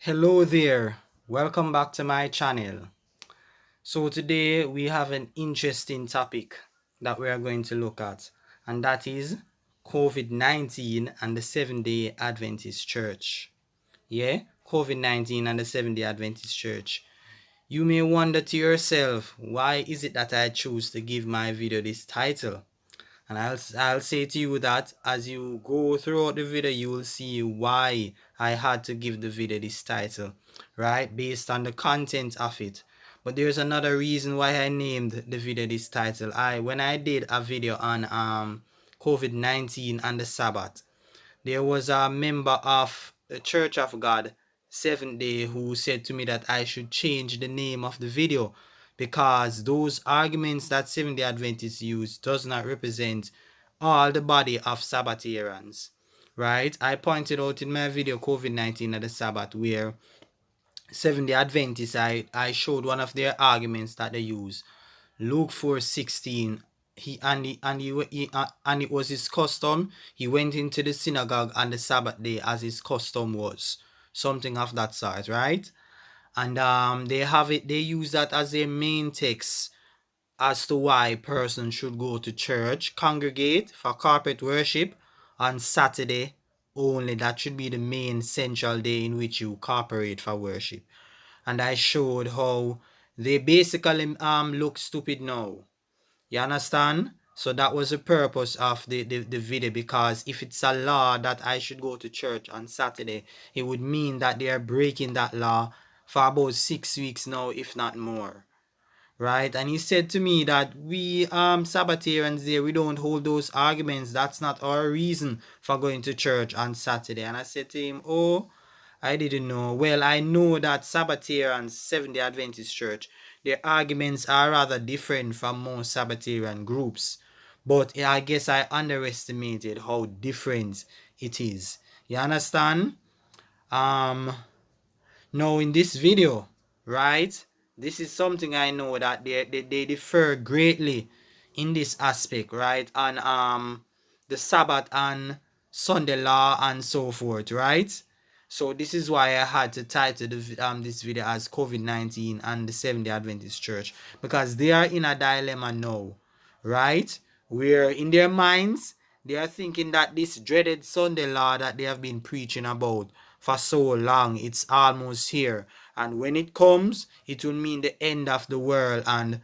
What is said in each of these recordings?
Hello there, welcome back to my channel. So today we have an interesting topic that we are going to look at, and that is COVID-19 and the Seventh-day Adventist Church. Yeah, COVID-19 and the Seventh-day Adventist Church. You may wonder to yourself, why is it that I choose to give my video this title? And I'll say to you that as you go throughout the video, you will see why I had to give the video this title, right? Based on the content of it. But there's another reason why I named the video this title. When I did a video on COVID-19 and the Sabbath, there was a member of the Church of God Seventh Day who said to me that I should change the name of the video because those arguments that Seventh Day Adventists use does not represent all the body of Sabbatarians. Right? I pointed out in my video COVID-19 at the Sabbath where Seventh Day Adventists, I showed one of their arguments that they use. Luke 4:16. And it was his custom. He went into the synagogue on the Sabbath day as his custom was. Something of that sort, right? And they use that as their main text as to why a person should go to church, congregate for corporate worship on Saturday only. That should be the main central day in which you cooperate for worship. And I showed how they basically look stupid now. You understand? So that was the purpose of the video, because if it's a law that I should go to church on Saturday, it would mean that they are breaking that law for about 6 weeks now, if not more. Right? And he said to me that we Sabbatarians there, we don't hold those arguments. That's not our reason for going to church on Saturday. And I said to him, oh, I didn't know. Well, I know that Sabbatarians, Seventh-day Adventist Church, their arguments are rather different from most Sabbatarian groups. But I guess I underestimated how different it is. You understand? Um, Now in this video, right? This is something I know that they differ greatly in this aspect, right? On the Sabbath and Sunday law and so forth, right? So this is why I had to title this video as COVID-19 and the Seventh-day Adventist Church, because they are in a dilemma now, right? Where in their minds they are thinking that this dreaded Sunday law that they have been preaching about for so long, it's almost here, and when it comes, it will mean the end of the world, and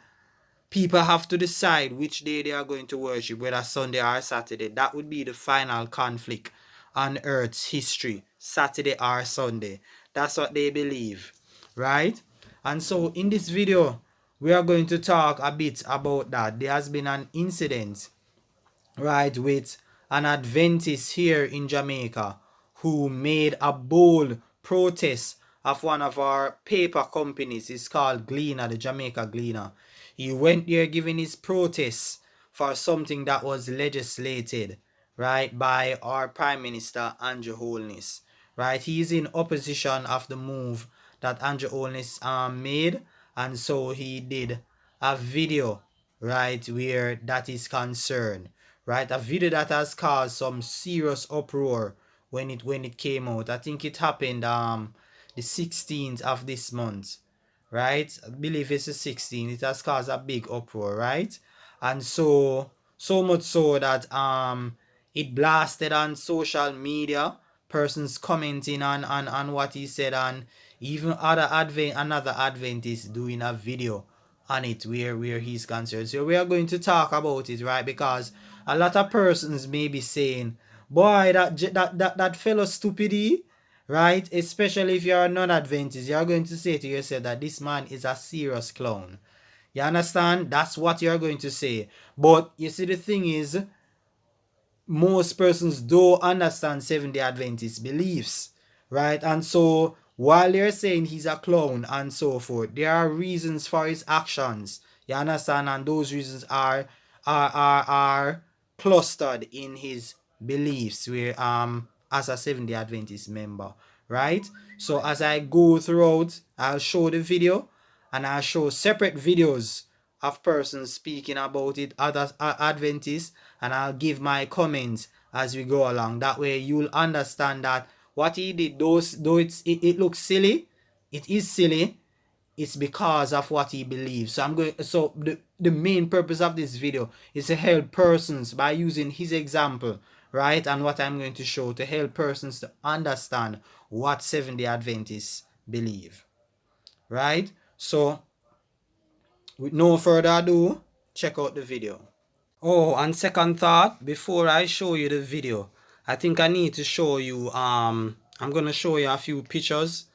people have to decide which day they are going to worship, whether Sunday or Saturday. That would be the final conflict on earth's history, Saturday or Sunday. That's what they believe, right? And so in this video, we are going to talk a bit about that. There has been an incident, right, with an Adventist here in Jamaica who made a bold protest of one of our paper companies. It's called Gleaner, the Jamaica Gleaner. He went there giving his protest for something that was legislated, right, by our Prime Minister Andrew Holness. Right, he is in opposition of the move that Andrew Holness made, and so he did a video, right, where that is concerned, right? A video that has caused some serious uproar when it came out. I think it happened the 16th of this month, right? I believe it's the 16th. It has caused a big uproar, right? And so much so that it blasted on social media, persons commenting on what he said, and even another Adventist doing a video on it where he's concerned. So we are going to talk about it, right? Because a lot of persons may be saying, boy, that fellow stupidity, right? Especially if you're a non-Adventist, you're going to say to yourself that this man is a serious clown. You understand? That's what you're going to say. But you see, the thing is, most persons don't understand Seventh-day Adventist beliefs, right? And so while they're saying he's a clown and so forth, there are reasons for his actions. You understand? And those reasons are clustered in his beliefs, where as a Seventh-day Adventist member, right? So as I go throughout, I'll show the video, and I'll show separate videos of persons speaking about it, other Adventists, and I'll give my comments as we go along. That way you'll understand that what he did, though it looks silly, it is silly, it's because of what he believes. So the main purpose of this video is to help persons by using his example, right, and what I'm going to show, to help persons to understand what Seventh-day Adventists believe, right? So with no further ado, check out the video. Oh, and second thought, before I show you the video, I think I need to show you, I'm going to show you a few pictures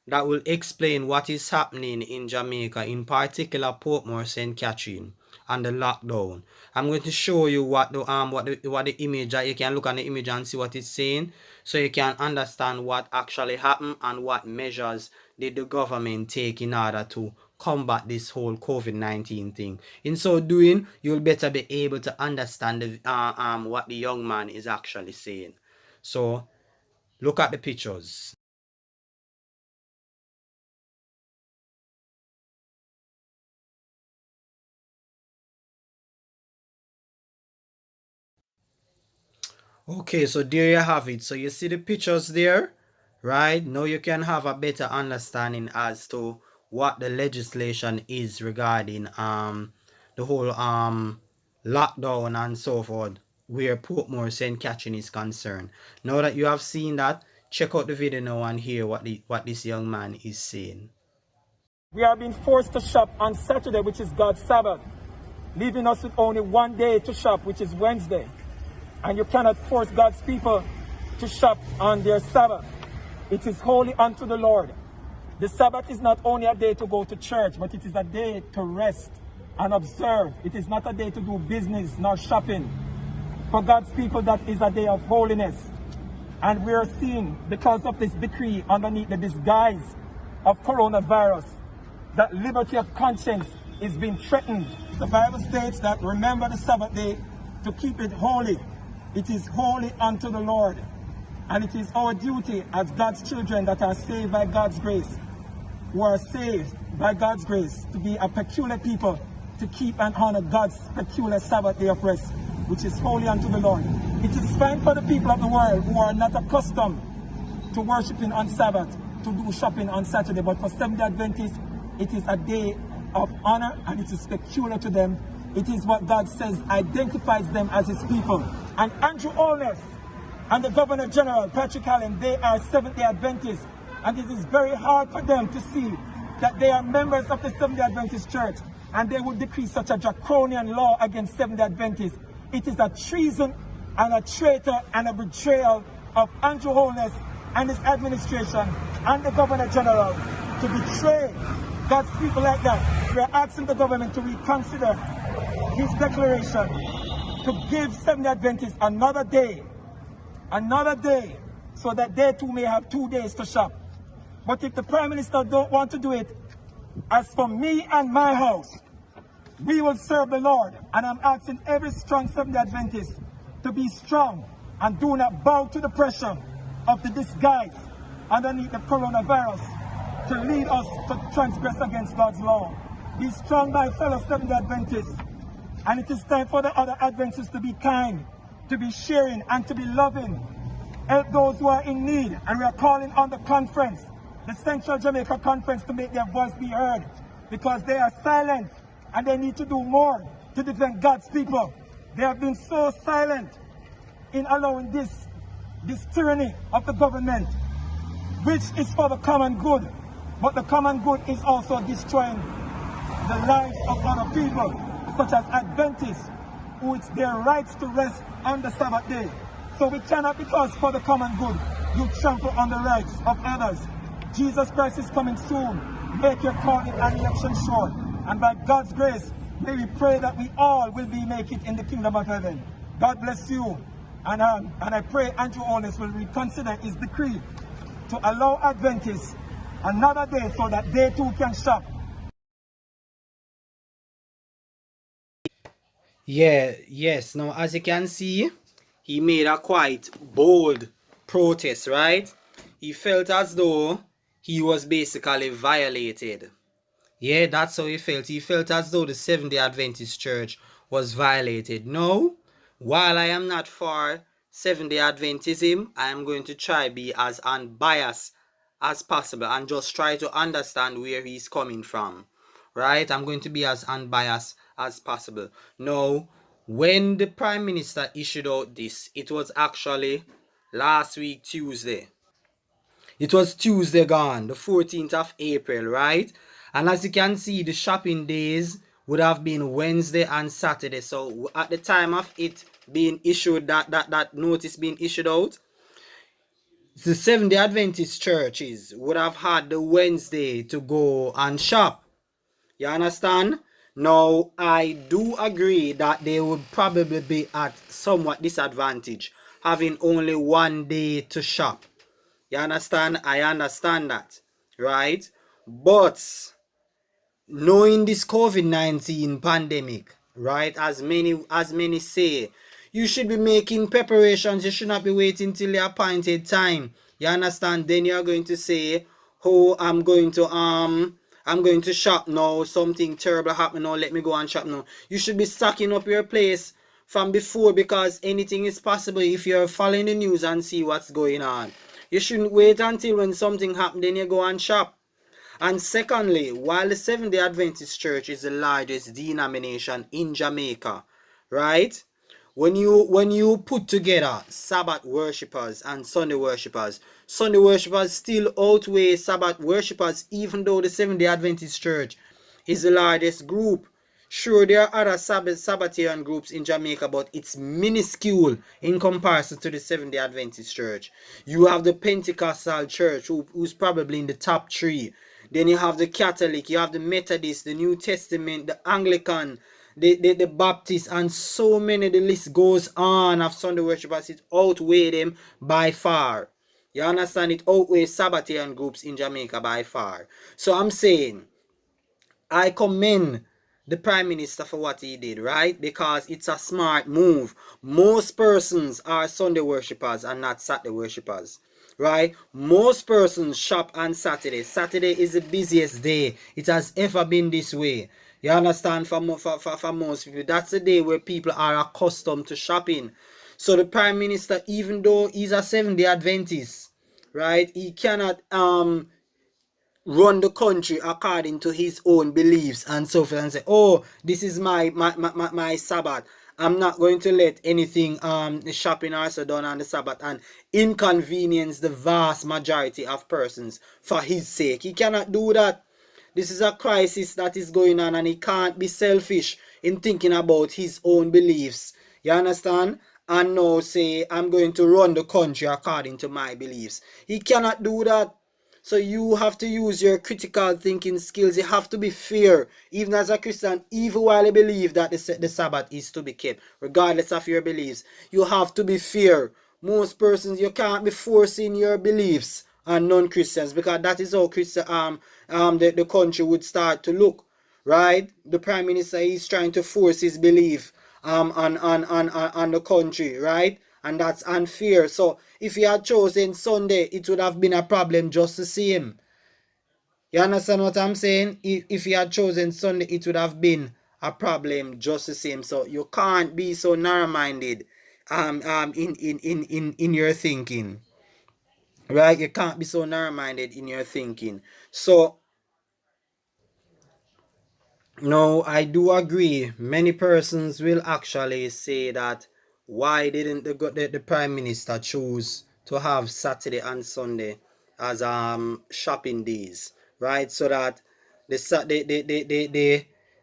that will explain what is happening in Jamaica, in particular Portmore, St. Catherine, and the lockdown. I'm going to show you what the image, that you can look at the image and see what it's saying, so you can understand what actually happened and what measures did the government take in order to combat this whole COVID-19 thing. In so doing, you'll better be able to understand what the young man is actually saying. So look at the pictures. Okay, so there you have it. So you see the pictures there, right? Now you can have a better understanding as to what the legislation is regarding the whole lockdown and so forth, where Portmore St. Catherine is concerned. Now that you have seen that, check out the video now and hear what this young man is saying. We are being forced to shop on Saturday, which is God's Sabbath, leaving us with only one day to shop, which is Wednesday. And you cannot force God's people to shop on their Sabbath. It is holy unto the Lord. The Sabbath is not only a day to go to church, but it is a day to rest and observe. It is not a day to do business nor shopping. For God's people, that is a day of holiness. And we are seeing, because of this decree underneath the disguise of coronavirus, that liberty of conscience is being threatened. The Bible states that remember the Sabbath day to keep it holy. It is holy unto the Lord. And it is our duty as God's children that are saved by God's grace, who are saved by God's grace, to be a peculiar people, to keep and honor God's peculiar Sabbath day of rest, which is holy unto the Lord. It is fine for the people of the world who are not accustomed to worshiping on Sabbath to do shopping on Saturday, but for Seventh-day Adventists, it is a day of honor and it is peculiar to them. It is what God says identifies them as his people. And Andrew Holness and the Governor General, Patrick Allen, they are Seventh-day Adventists. And it is very hard for them to see that they are members of the Seventh-day Adventist Church and they would decree such a draconian law against Seventh-day Adventists. It is a treason and a traitor and a betrayal of Andrew Holness and his administration and the Governor General to betray God's people like that. We are asking the government to reconsider his declaration to give Seventh-day Adventists another day, so that they too may have 2 days to shop. But if the Prime Minister don't want to do it, as for me and my house, we will serve the Lord. And I'm asking every strong Seventh-day Adventist to be strong and do not bow to the pressure of the disguise underneath the coronavirus to lead us to transgress against God's law. Be strong, my fellow Seventh-day Adventists. And it is time for the other Adventists to be kind, to be sharing, and to be loving. Help those who are in need. And we are calling on the conference, the Central Jamaica Conference, to make their voice be heard, because they are silent and they need to do more to defend God's people. They have been so silent in allowing this tyranny of the government, which is for the common good. But the common good is also destroying the lives of other people, such as Adventists, who it's their rights to rest on the Sabbath day. So we cannot, because for the common good, you trample on the rights of others. Jesus Christ is coming soon. Make your calling and election sure. And by God's grace, may we pray that we all will make it in the kingdom of heaven. God bless you. And I pray Andrew Holness will reconsider his decree to allow Adventists another day so that they too can shop. Yes. Now, as you can see, he made a quite bold protest, right? He felt as though he was basically violated. Yeah, that's how he felt. He felt as though the Seventh-day Adventist Church was violated. No, while I am not for Seventh-day Adventism, I am going to try be as unbiased as possible and just try to understand where he's coming from. Right? I'm going to be as unbiased as possible. Now, when the Prime Minister issued out this, it was actually last week, Tuesday. It was Tuesday gone, the 14th of April, right? And as you can see, the shopping days would have been Wednesday and Saturday. So at the time of it being issued, that notice being issued out, the Seventh-day Adventist churches would have had the Wednesday to go and shop. You understand? Now, I do agree that they would probably be at somewhat disadvantage having only one day to shop. You understand? I understand that, right? But knowing this COVID-19 pandemic, right? As many say, you should be making preparations. You should not be waiting till the appointed time. You understand? Then you're going to say, "Oh, I'm going to shop now. Something terrible happened now. Let me go and shop now." You should be stocking up your place from before, because anything is possible if you're following the news and see what's going on. You shouldn't wait until when something happened, then you go and shop. And secondly, while the Seventh-day Adventist Church is the largest denomination in Jamaica, right? When you put together Sabbath worshippers and Sunday worshippers still outweigh Sabbath worshippers, even though the Seventh-day Adventist Church is the largest group. Sure, there are other Sabbatarian groups in Jamaica, but it's minuscule in comparison to the Seventh-day Adventist Church. You have the Pentecostal Church, who's probably in the top three. Then you have the Catholic, you have the Methodist, the New Testament, the Anglican, the Baptist, and so many. The list goes on of Sunday worshippers. It outweighs them by far. You understand? It outweighs Sabbatarian groups in Jamaica by far. So I'm saying, I commend the Prime Minister for what he did, right? Because it's a smart move. Most persons are Sunday worshippers and not Saturday worshippers, right? Most persons shop on Saturday. Saturday is the busiest day. It has ever been this way. You understand? For most people, that's the day where people are accustomed to shopping. So the Prime Minister, even though he's a Seventh-day Adventist, right, he cannot run the country according to his own beliefs and so forth, and say, "Oh, this is my Sabbath. I'm not going to let anything shopping also done on the Sabbath and inconvenience the vast majority of persons for his sake." He cannot do that. This is a crisis that is going on, and he can't be selfish in thinking about his own beliefs. You understand? And now say, "I'm going to run the country according to my beliefs." He cannot do that. So you have to use your critical thinking skills. You have to be fair, even as a Christian, even while you believe that the Sabbath is to be kept, regardless of your beliefs. You have to be fair. Most persons, you can't be forcing your beliefs on non-Christians, because that is how the country would start to look, right? The Prime Minister is trying to force his belief on the country, right? And that's unfair. So if he had chosen Sunday, it would have been a problem just the same. You understand what I'm saying? If he had chosen Sunday, it would have been a problem just the same. So you can't be so narrow-minded in your thinking, right? You can't be so narrow-minded in your thinking. So no, I do agree. Many persons will actually say that, why didn't the Prime Minister choose to have Saturday and Sunday as shopping days, right? So that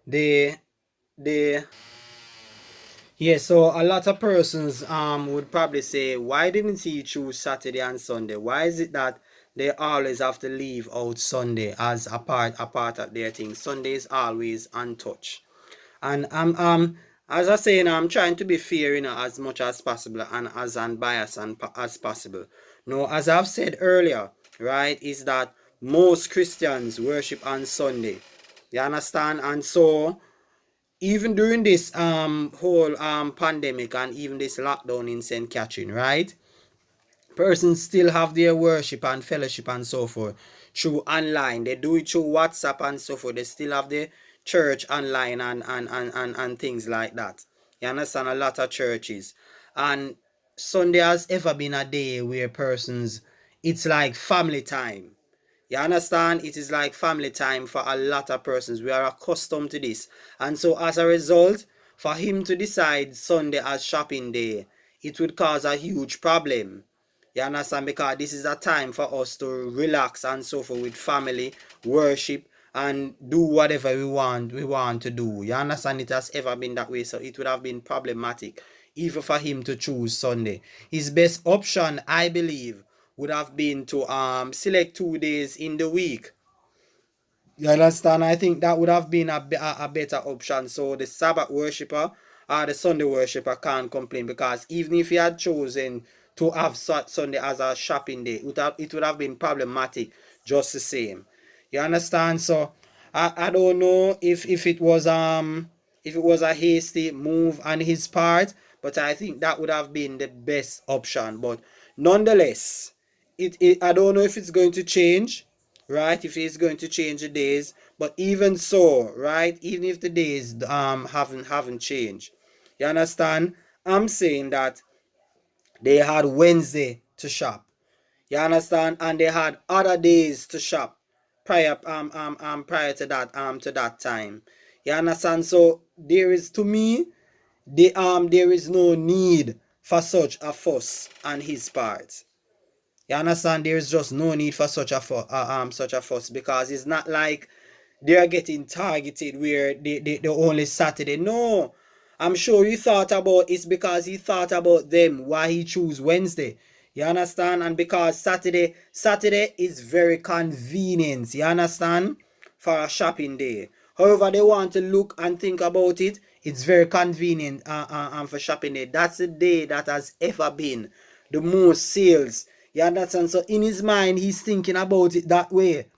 the yeah, so a lot of persons would probably say, why didn't he choose Saturday and Sunday? Why is it that they always have to leave out Sunday as a part of their thing? Sunday is always untouched. And as I say, I'm trying to be fair, as much as possible and as unbiased as possible. No, as I've said earlier, right, is that most Christians worship on Sunday. You understand? And so even during this whole pandemic and even this lockdown in St. Catherine, right? Persons still have their worship and fellowship and so forth through online. They do it through WhatsApp and so forth. They still have the church online and things like that. You understand? A lot of churches. And Sunday has ever been a day where persons, it's like family time. You understand? It is like family time for a lot of persons. We are accustomed to this. And so as a result, for him to decide Sunday as shopping day, it would cause a huge problem. You understand? Because this is a time for us to relax and so forth with family, worship, and do whatever we want to do. You understand? It has ever been that way, so it would have been problematic even for him to choose Sunday. His best option, I believe, would have been to select 2 days in the week. You understand? I think that would have been a better option. So the Sabbath worshipper or the Sunday worshipper can't complain, because even if he had chosen to have Sunday as a shopping day, it would have been problematic just the same. You understand? So I don't know if it was a hasty move on his part, but I think that would have been the best option. But nonetheless, I don't know if it's going to change, right? If it's going to change the days, but even so, right? Even if the days haven't changed, you understand? I'm saying that they had Wednesday to shop. You understand? And they had other days to shop prior to that time. You understand? So there is, to me, there is no need for such a fuss on his part. You understand? There is just no need for such a fuss, because it's not like they are getting targeted where they only Saturday. No, I'm sure you thought about it's because he thought about them why he choose Wednesday. You understand? And because Saturday is very convenient. You understand? For a shopping day. However, they want to look and think about it. It's very convenient for shopping day. That's the day that has ever been the most sales. You understand? So in his mind, he's thinking about it that way.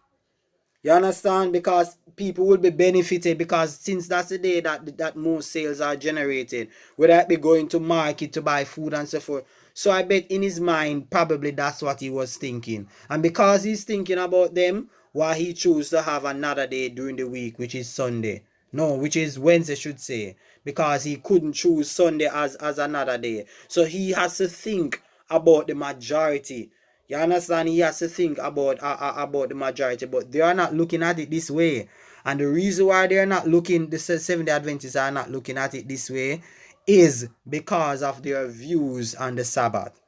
You understand? Because people will be benefited, because since that's the day that most sales are generated, whether it be going to market to buy food and so forth. So I bet in his mind, probably that's what he was thinking. And because he's thinking about them, why he chose to have another day during the week, which is Sunday. No, which is Wednesday, should say. Because he couldn't choose Sunday as another day. So he has to think about the majority. You understand? He has to think about the majority, but they are not looking at it this way. And the reason why they're not looking, the Seventh-day Adventists are not looking at it this way, is because of their views on the Sabbath.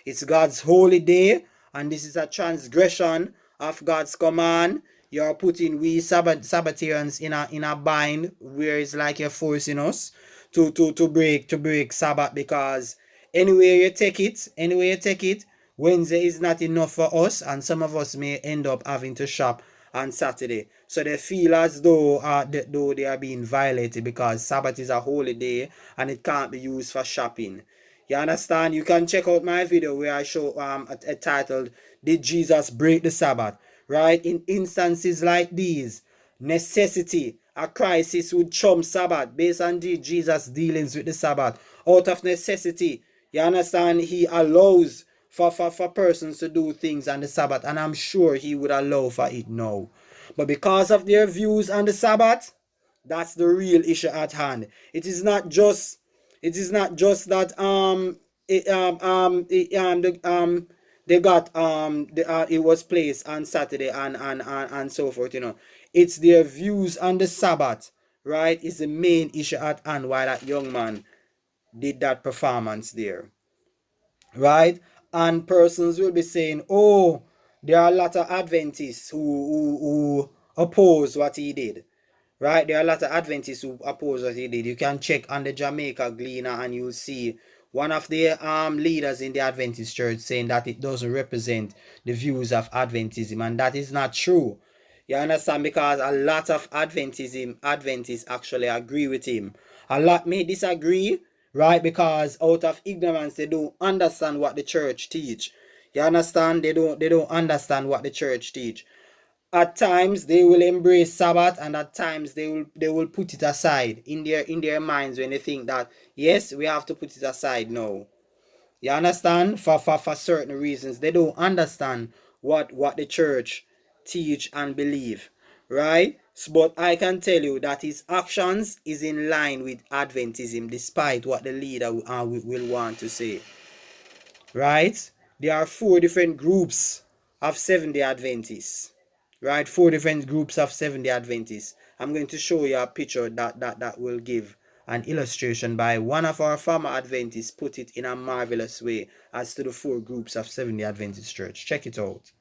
It's God's holy day, and this is a transgression of God's command. You're putting we Sabbatarians in a bind, where it's like you're forcing us to break Sabbath, because anyway you take it, Wednesday is not enough for us, and some of us may end up having to shop on Saturday. So they feel as though they are being violated, because Sabbath is a holy day and it can't be used for shopping. You understand? You can check out my video where I show a titled "Did Jesus Break the Sabbath?" Right? In instances like these, necessity, a crisis would trump Sabbath based on Jesus' dealings with the Sabbath. Out of necessity, you understand? He allows for persons to do things on the Sabbath, and I'm sure he would allow for it now. But because of their views on the Sabbath, that's the real issue at hand. It is not just that they got it was placed on Saturday and so forth. It's their views on the Sabbath, right? Is the main issue at hand, why that young man did that performance there, right? And persons will be saying, oh, there are a lot of Adventists who oppose what he did. Right, there are a lot of Adventists who oppose what he did. You can check on the Jamaica Gleaner, and you'll see one of the leaders in the Adventist Church saying that it doesn't represent the views of Adventism, and that is not true. You understand? Because a lot of Adventists actually agree with him. A lot may disagree, right? Because out of ignorance, they don't understand what the church teach. You understand? They don't understand what the church teach. At times they will embrace Sabbath, and at times they will put it aside in their minds, when they think that yes, we have to put it aside now. You understand? For certain reasons, they don't understand what the church teach and believe, right? But I can tell you that his actions is in line with Adventism, despite what the leader will want to say. right? There are 4 different groups of Seventh-day Adventists, right? 4 different groups of Seventh-day Adventists. I'm going to show you a picture that will give an illustration by one of our former Adventists, put it in a marvelous way as to the 4 groups of Seventh-day Adventist Church. Check it out.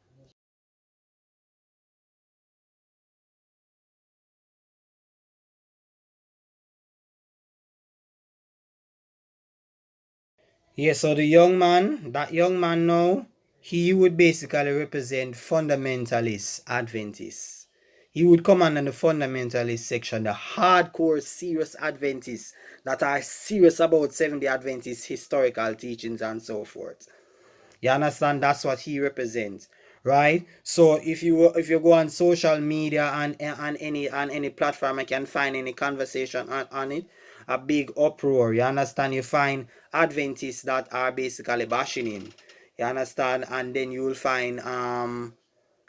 Yeah, so that young man now, he would basically represent fundamentalist Adventists. He would come under the fundamentalist section, the hardcore, serious Adventists that are serious about Seventh-day Adventist historical teachings and so forth. You understand? That's what he represents, right? So if you go on social media and on any platform, I can find any conversation on it, a big uproar. You understand? You find Adventists that are basically bashing him. You understand? And then you will find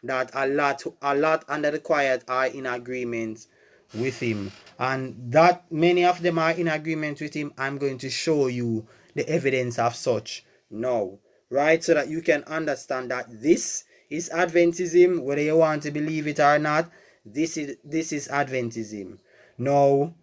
that a lot under the quiet are in agreement with him, and that many of them are in agreement with him. I'm going to show you the evidence of such now, right? So that you can understand that this is Adventism, whether you want to believe it or not. This is Adventism. Now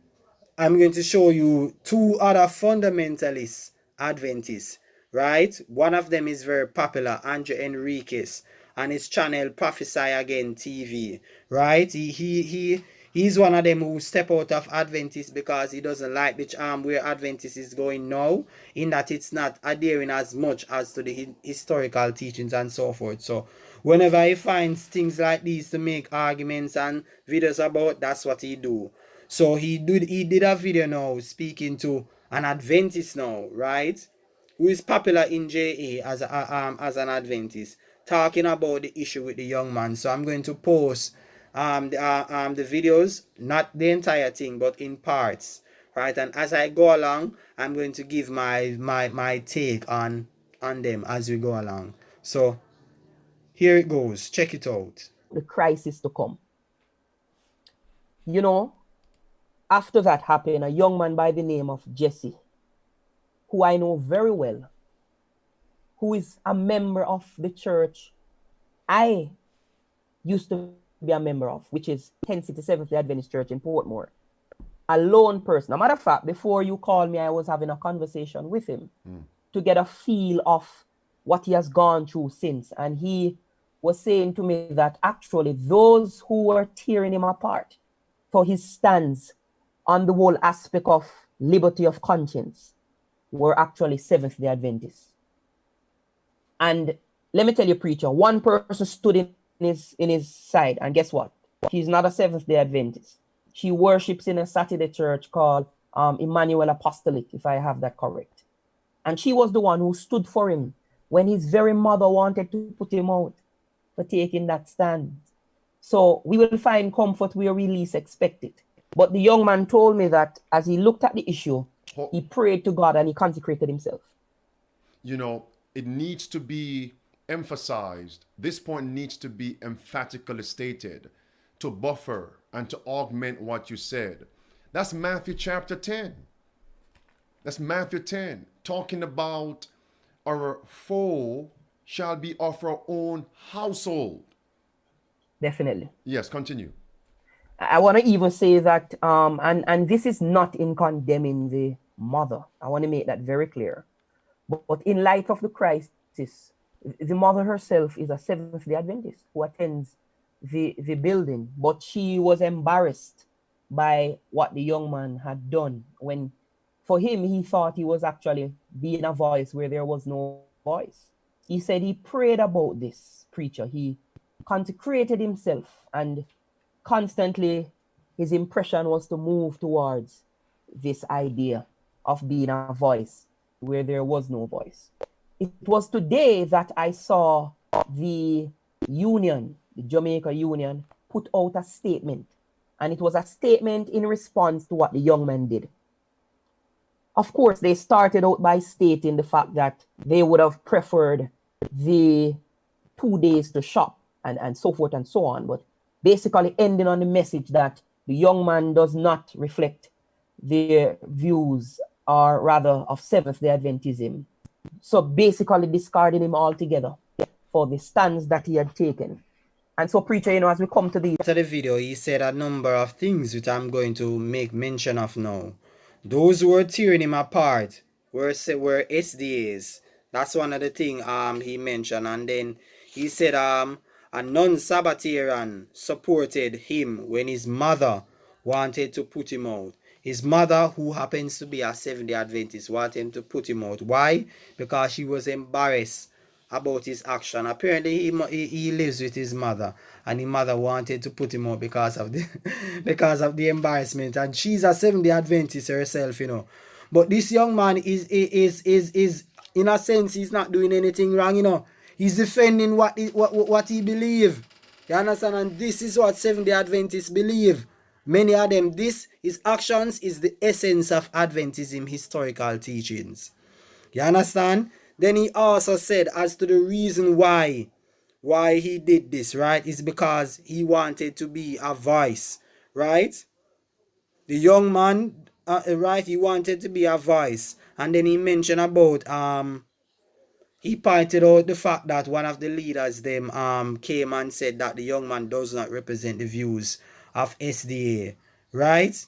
I'm going to show you 2 other fundamentalist Adventists, right? One of them is very popular, Andrew Enriquez, and his channel Prophesy Again TV, right? He's one of them who step out of Adventist because he doesn't like the where Adventist is going now, in that it's not adhering as much as to the historical teachings and so forth. So whenever he finds things like these to make arguments and videos about, that's what he do. So he did a video now speaking to an Adventist now, right? Who is popular in JA as an Adventist, talking about the issue with the young man. So I'm going to post the videos, not the entire thing, but in parts, right? And as I go along, I'm going to give my take on them as we go along. So here it goes. Check it out. The crisis to come. You know, after that happened, a young man by the name of Jesse, who I know very well, who is a member of the church I used to be a member of, which is 10 City Seventh-day Adventist Church in Portmore. A lone person. As a matter of fact, before you called me, I was having a conversation with him to get a feel of what he has gone through since. And he was saying to me that actually those who were tearing him apart for his stance on the whole aspect of liberty of conscience were actually Seventh-day Adventists. And let me tell you, preacher, one person stood in his side, and guess what? She's not a Seventh-day Adventist. She worships in a Saturday church called Emmanuel Apostolic, if I have that correct. And she was the one who stood for him when his very mother wanted to put him out for taking that stand. So we will find comfort where we least expect it. But the young man told me that as he looked at the issue, he prayed to God and he consecrated himself. You know, it needs to be emphasized. This point needs to be emphatically stated to buffer and to augment what you said. That's Matthew chapter 10. That's Matthew 10, talking about our foe shall be of our own household. Definitely. Yes, continue. I want to even say that, and this is not in condemning the mother. I want to make that very clear. But in light of the crisis, the mother herself is a Seventh-day Adventist who attends the building, but she was embarrassed by what the young man had done when, for him, he thought he was actually being a voice where there was no voice. He said he prayed about this, preacher. He consecrated himself, and constantly his impression was to move towards this idea of being a voice where there was no voice. It was today that I saw the union, the Jamaica Union, put out a statement. And it was a statement in response to what the young man did. Of course, they started out by stating the fact that they would have preferred the 2 days to shop and so forth and so on. But basically ending on the message that the young man does not reflect their views, or rather of Seventh-day Adventism, So basically discarding him altogether for the stance that he had taken. And so, preacher, as we come to the after the video, he said a number of things which I'm going to make mention of now. Those who were tearing him apart were SDAs. That's one of the things he mentioned. And then he said a non-Sabbatarian supported him when his mother wanted to put him out. His mother, who happens to be a Seventh-day Adventist, wanted him to put him out. Why? Because she was embarrassed about his action. Apparently, he lives with his mother, and his mother wanted to put him out because of the because of the embarrassment. And she's a Seventh-day Adventist herself, But this young man is in a sense, he's not doing anything wrong, He's defending what he believes. You understand? And this is what Seventh-day Adventists believe. Many of them, his actions is the essence of Adventism historical teachings. You understand? Then he also said as to the reason why he did this, right, is because he wanted to be a voice, right? The young man, right, he wanted to be a voice. And then he mentioned about, he pointed out the fact that one of the leaders them came and said that the young man does not represent the views of SDA, right?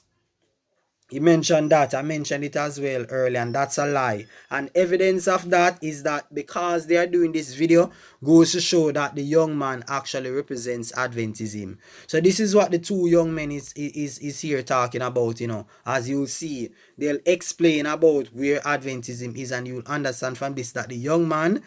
He mentioned that. I mentioned it as well earlier, and that's a lie. And evidence of that is that because they are doing this video, goes to show that the young man actually represents Adventism. So this is what the two young men is here talking about, As you'll see, they'll explain about where Adventism is, and you'll understand from this that the young man,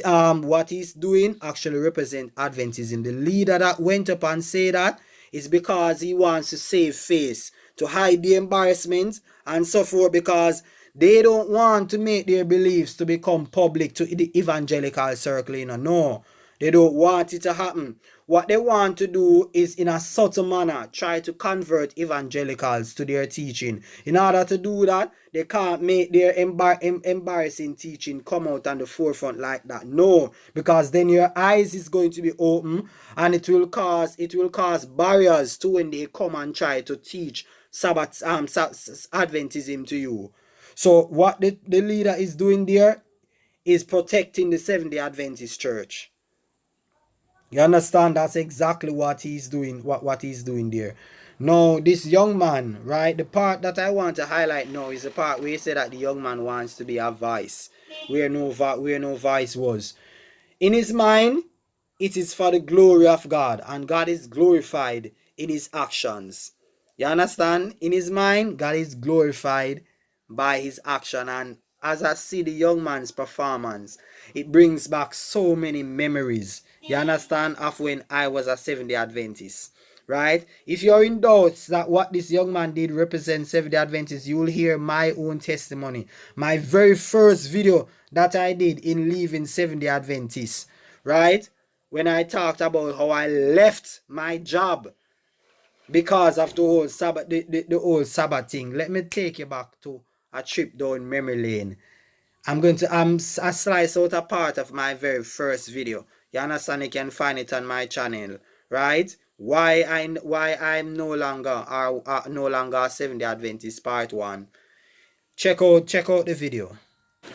what he's doing actually represent Adventism. The leader that went up and said that is because he wants to save face, to hide the embarrassment and so forth, because they don't want to make their beliefs to become public to the evangelical circle, No, they don't want it to happen. What they want to do is, in a subtle manner, try to convert evangelicals to their teaching. In order to do that, they can't make their embarrassing teaching come out on the forefront like that. No, because then your eyes is going to be open, and it will cause barriers to when they come and try to teach Sabbath Adventism to you. So what the leader is doing there is protecting the Seventh-day Adventist Church. You understand? That's exactly what he's doing, what he's doing there. Now, this young man, right, the part that I want to highlight now is the part where he said that the young man wants to be a vice, where no vice was. In his mind, it is for the glory of God, and God is glorified in his actions. You understand? In his mind, God is glorified by his action. And as I see the young man's performance, it brings back so many memories, you understand, of when I was a Seventh-day Adventist, right? If you're in doubt that what this young man did represents Seventh-day Adventist, you will hear my own testimony. My very first video that I did in leaving Seventh-day Adventist, right? When I talked about how I left my job because of the whole Sabbath, the whole Sabbath thing. Let me take you back to a trip down memory lane. I'm going to I slice out a part of my very first video. You understand? You can find it on my channel, right? Why I'm no longer a Seventh-day Adventist part 1. Check out the video.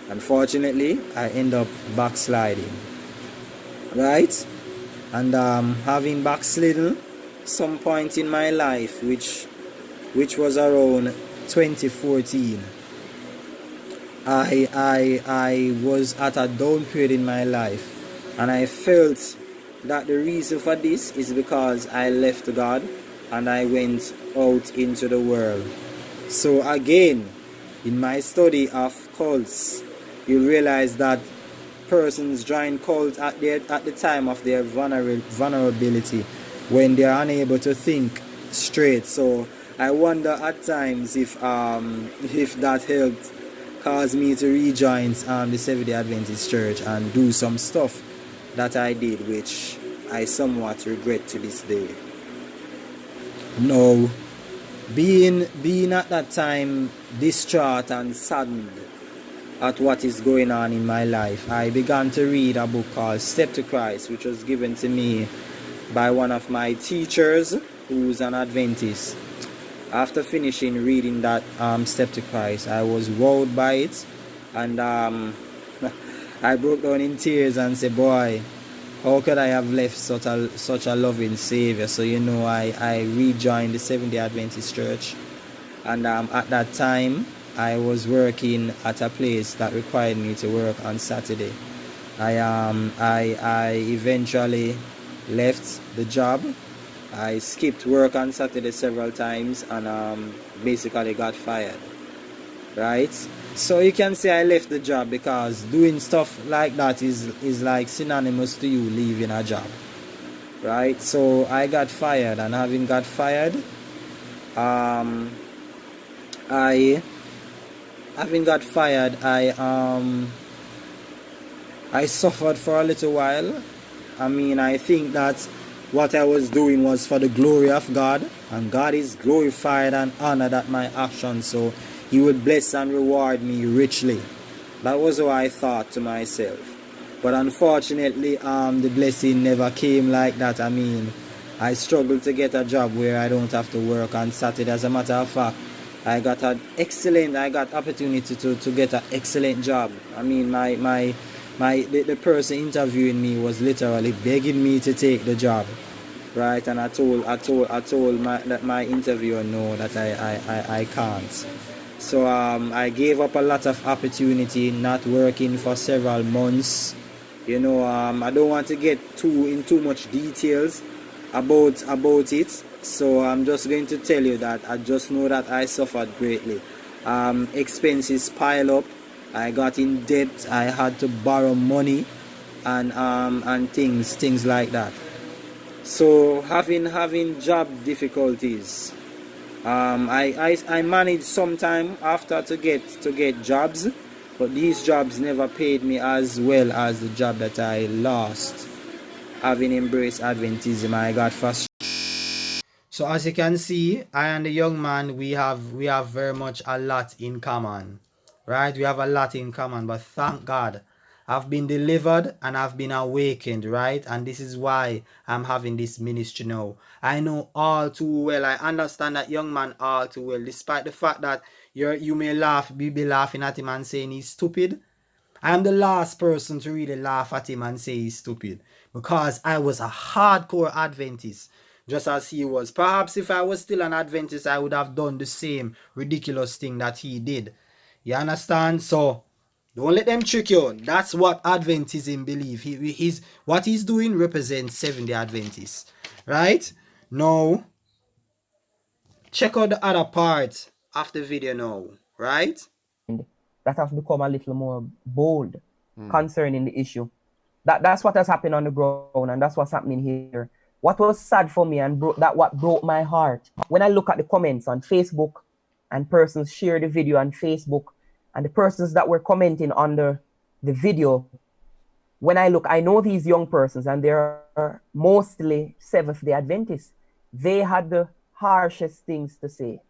Unfortunately, I end up backsliding, right? And having backslidden some point in my life, which was around 2014. I was at a down period in my life, and I felt that the reason for this is because I left God and I went out into the world. So again, in my study of cults, you realize that persons join cults at the time of their vulnerability, when they are unable to think straight. So I wonder at times if that helped cause me to rejoin the Seventh-day Adventist Church and do some stuff that I did, which I somewhat regret to this day. No, being at that time distraught and saddened at what is going on in my life, I began to read a book called Step to Christ, which was given to me by one of my teachers who's an Adventist. After finishing reading that Step to Christ, I was wowed by it, and I broke down in tears and said, boy, how could I have left such a loving Savior? So, I rejoined the Seventh-day Adventist Church. And at that time, I was working at a place that required me to work on Saturday. I eventually left the job. I skipped work on Saturday several times and basically got fired. Right? So you can say I left the job because doing stuff like that is like synonymous to you leaving a job. Right? So I got fired, and having got fired, I suffered for a little while. I think that what I was doing was for the glory of God, and God is glorified and honored at my actions, so He would bless and reward me richly. That was how I thought to myself. But unfortunately, the blessing never came like that. I struggled to get a job where I don't have to work on Saturday. As a matter of fact, I got opportunity to get an excellent job. The person interviewing me was literally begging me to take the job, right? And I told my interviewer no, that I can't. So I gave up a lot of opportunity, not working for several months. I don't want to get in too much details about it. So I'm just going to tell you that I just know that I suffered greatly. Expenses pile up. I got in debt. I had to borrow money, and things like that. So having job difficulties. I managed sometime after to get jobs, but these jobs never paid me as well as the job that I lost. Having embraced Adventism, I got frustrated. So as you can see, I and the young man, we have very much a lot in common, right? We have a lot in common, but thank God, I've been delivered and I've been awakened, right? And this is why I'm having this ministry now. I know all too well. I understand that young man all too well, despite the fact that you may be laughing at him and saying he's stupid. I am the last person to really laugh at him and say he's stupid, because I was a hardcore Adventist, just as he was. Perhaps if I was still an Adventist, I would have done the same ridiculous thing that he did. You understand? So don't let them trick you. That's what Adventism believe. What he's doing represents Seventh-day Adventists, right? Now, check out the other part of the video now, right? That have become a little more bold concerning the issue. That's what has happened on the ground, and that's what's happening here. What was sad for me and what broke my heart, when I look at the comments on Facebook, and persons share the video on Facebook, and the persons that were commenting under the video, when I look, I know these young persons, and they're mostly Seventh-day Adventists. They had the harshest things to say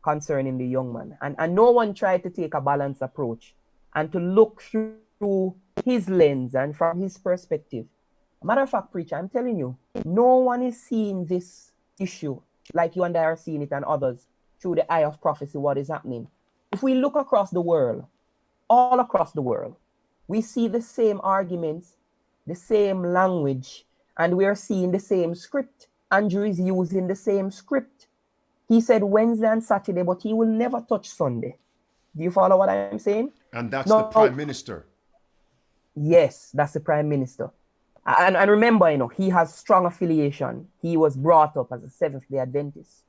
concerning the young man. And no one tried to take a balanced approach and to look through his lens and from his perspective. Matter of fact, preacher, I'm telling you, no one is seeing this issue like you and I are seeing it, and others, through the eye of prophecy, what is happening. If we look across the world, all across the world, we see the same arguments, the same language, and we are seeing the same script. Andrew is using the same script. He said Wednesday and Saturday, but he will never touch Sunday. Do you follow what I'm saying? And that's the Prime Minister. Yes, that's the Prime Minister. And remember, he has strong affiliation. He was brought up as a Seventh-day Adventist.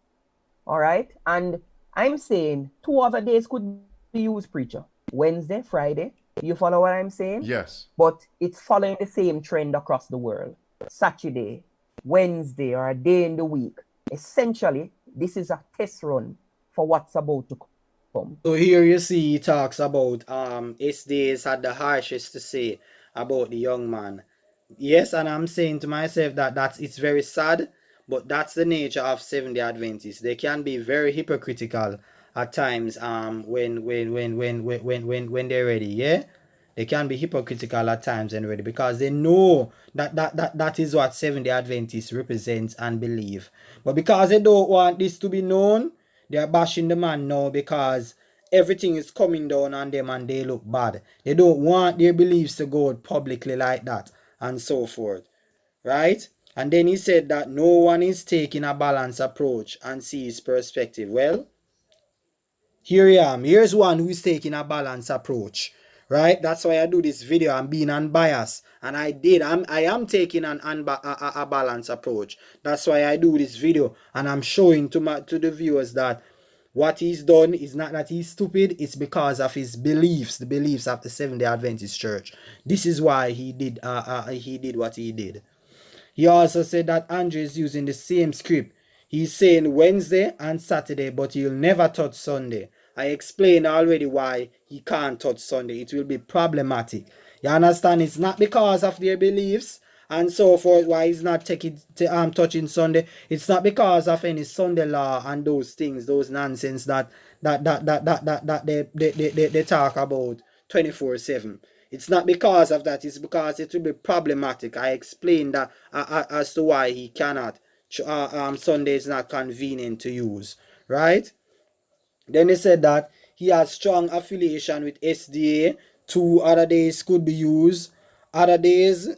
All right? And I'm saying 2 other days could be used, preacher. Wednesday, Friday. You follow what I'm saying? Yes. But it's following the same trend across the world. Saturday, Wednesday, or a day in the week. Essentially, this is a test run for what's about to come. So here you see he talks about SDAs had the harshest to say about the young man. Yes, and I'm saying to myself that it's very sad, but that's the nature of Seventh-day Adventists. They can be very hypocritical at times when they're ready, yeah? They can be hypocritical at times and ready, because they know that is what Seventh-day Adventists represent and believe. But because they don't want this to be known, they are bashing the man now, because everything is coming down on them and they look bad. They don't want their beliefs to go out publicly like that and so forth, right? And then he said that no one is taking a balanced approach and see his perspective. Well, here I am. Here's one who is taking a balanced approach, right? That's why I do this video. I'm being unbiased, and I am taking a balanced approach. That's why I do this video, and I'm showing to the viewers that what he's done is not that he's stupid. It's because of his beliefs, the beliefs of the Seventh-day Adventist Church. This is why he did what he did. He also said that Andrew is using the same script. He's saying Wednesday and Saturday, but he'll never touch Sunday. I explained already why he can't touch Sunday. It will be problematic. You understand? It's not because of their beliefs and so forth why he's not touching Sunday. It's not because of any Sunday law and those things, those nonsense that they talk about 24/7. It's not because of that. It's because it will be problematic. I explained that as to why he cannot. Sunday is not convenient to use, right? Then he said that he has strong affiliation with SDA. 2 other days could be used. Other days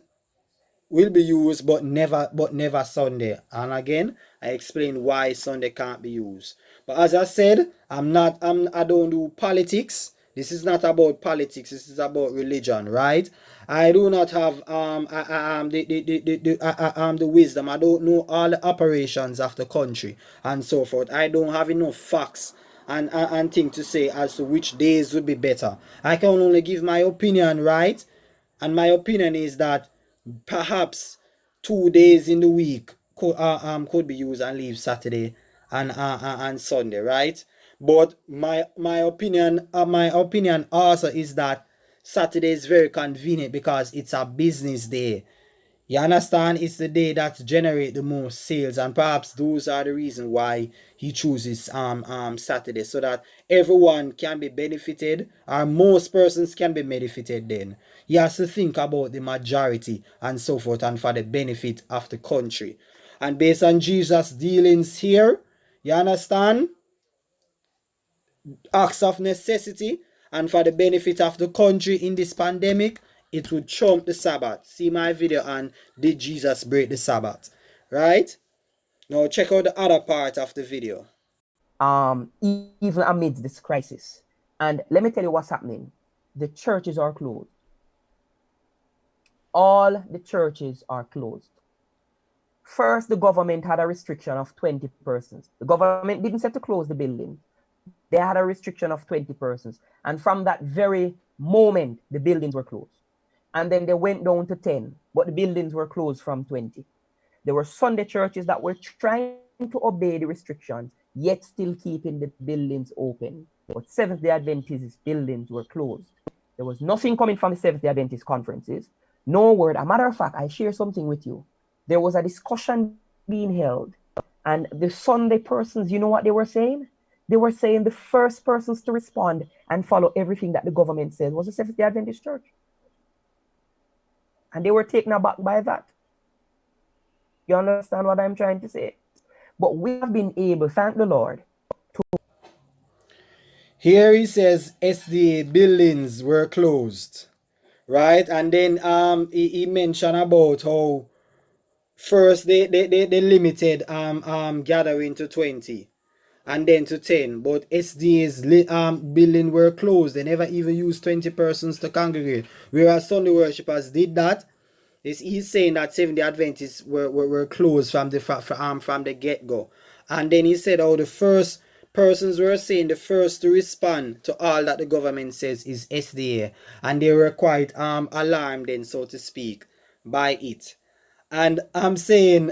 will be used, but never Sunday. And again, I explained why Sunday can't be used. But as I said, I don't do politics. This is not about politics. This is about religion, right? I do not have the wisdom. I don't know all the operations of the country and so forth. I don't have enough facts and things to say as to which days would be better. I can only give my opinion, right? And my opinion is that perhaps 2 days in the week could be used and leave Saturday and Sunday, right? But my opinion also is that Saturday is very convenient because it's a business day. You understand? It's the day that generate the most sales, and perhaps those are the reason why he chooses Saturday, so that everyone can be benefited, or most persons can be benefited. Then he has to think about the majority and so forth, and for the benefit of the country. And based on Jesus' dealings here, you understand? Acts of necessity and for the benefit of the country in this pandemic, it would trump the Sabbath. See my video on did Jesus break the Sabbath, right? Now check out the other part of the video. Even amidst this crisis. And let me tell you what's happening. The churches are closed. All the churches are closed. First, the government had a restriction of 20 persons. The government didn't say to close the building. They had a restriction of 20 persons. And from that very moment, the buildings were closed. And then they went down to 10, but the buildings were closed from 20. There were Sunday churches that were trying to obey the restrictions, yet still keeping the buildings open. But Seventh-day Adventist buildings were closed. There was nothing coming from the Seventh-day Adventist conferences. No word. A matter of fact, I share something with you. There was a discussion being held, and the Sunday persons, you know what they were saying? They were saying the first persons to respond and follow everything that the government said was the Seventh-day Adventist Church. And they were taken aback by that. You understand what I'm trying to say? But we have been able, thank the Lord. Here he says SDA buildings were closed, right? And then he mentioned about how first they limited gathering to 20 and then to 10, but SDA's building were closed. They never even used 20 persons to congregate, whereas Sunday worshippers did that. He's saying that Seventh-day Adventists were closed from the get-go. And then he said how the first persons were saying the first to respond to all that the government says is SDA, and they were quite alarmed then, so to speak, by it. And I'm saying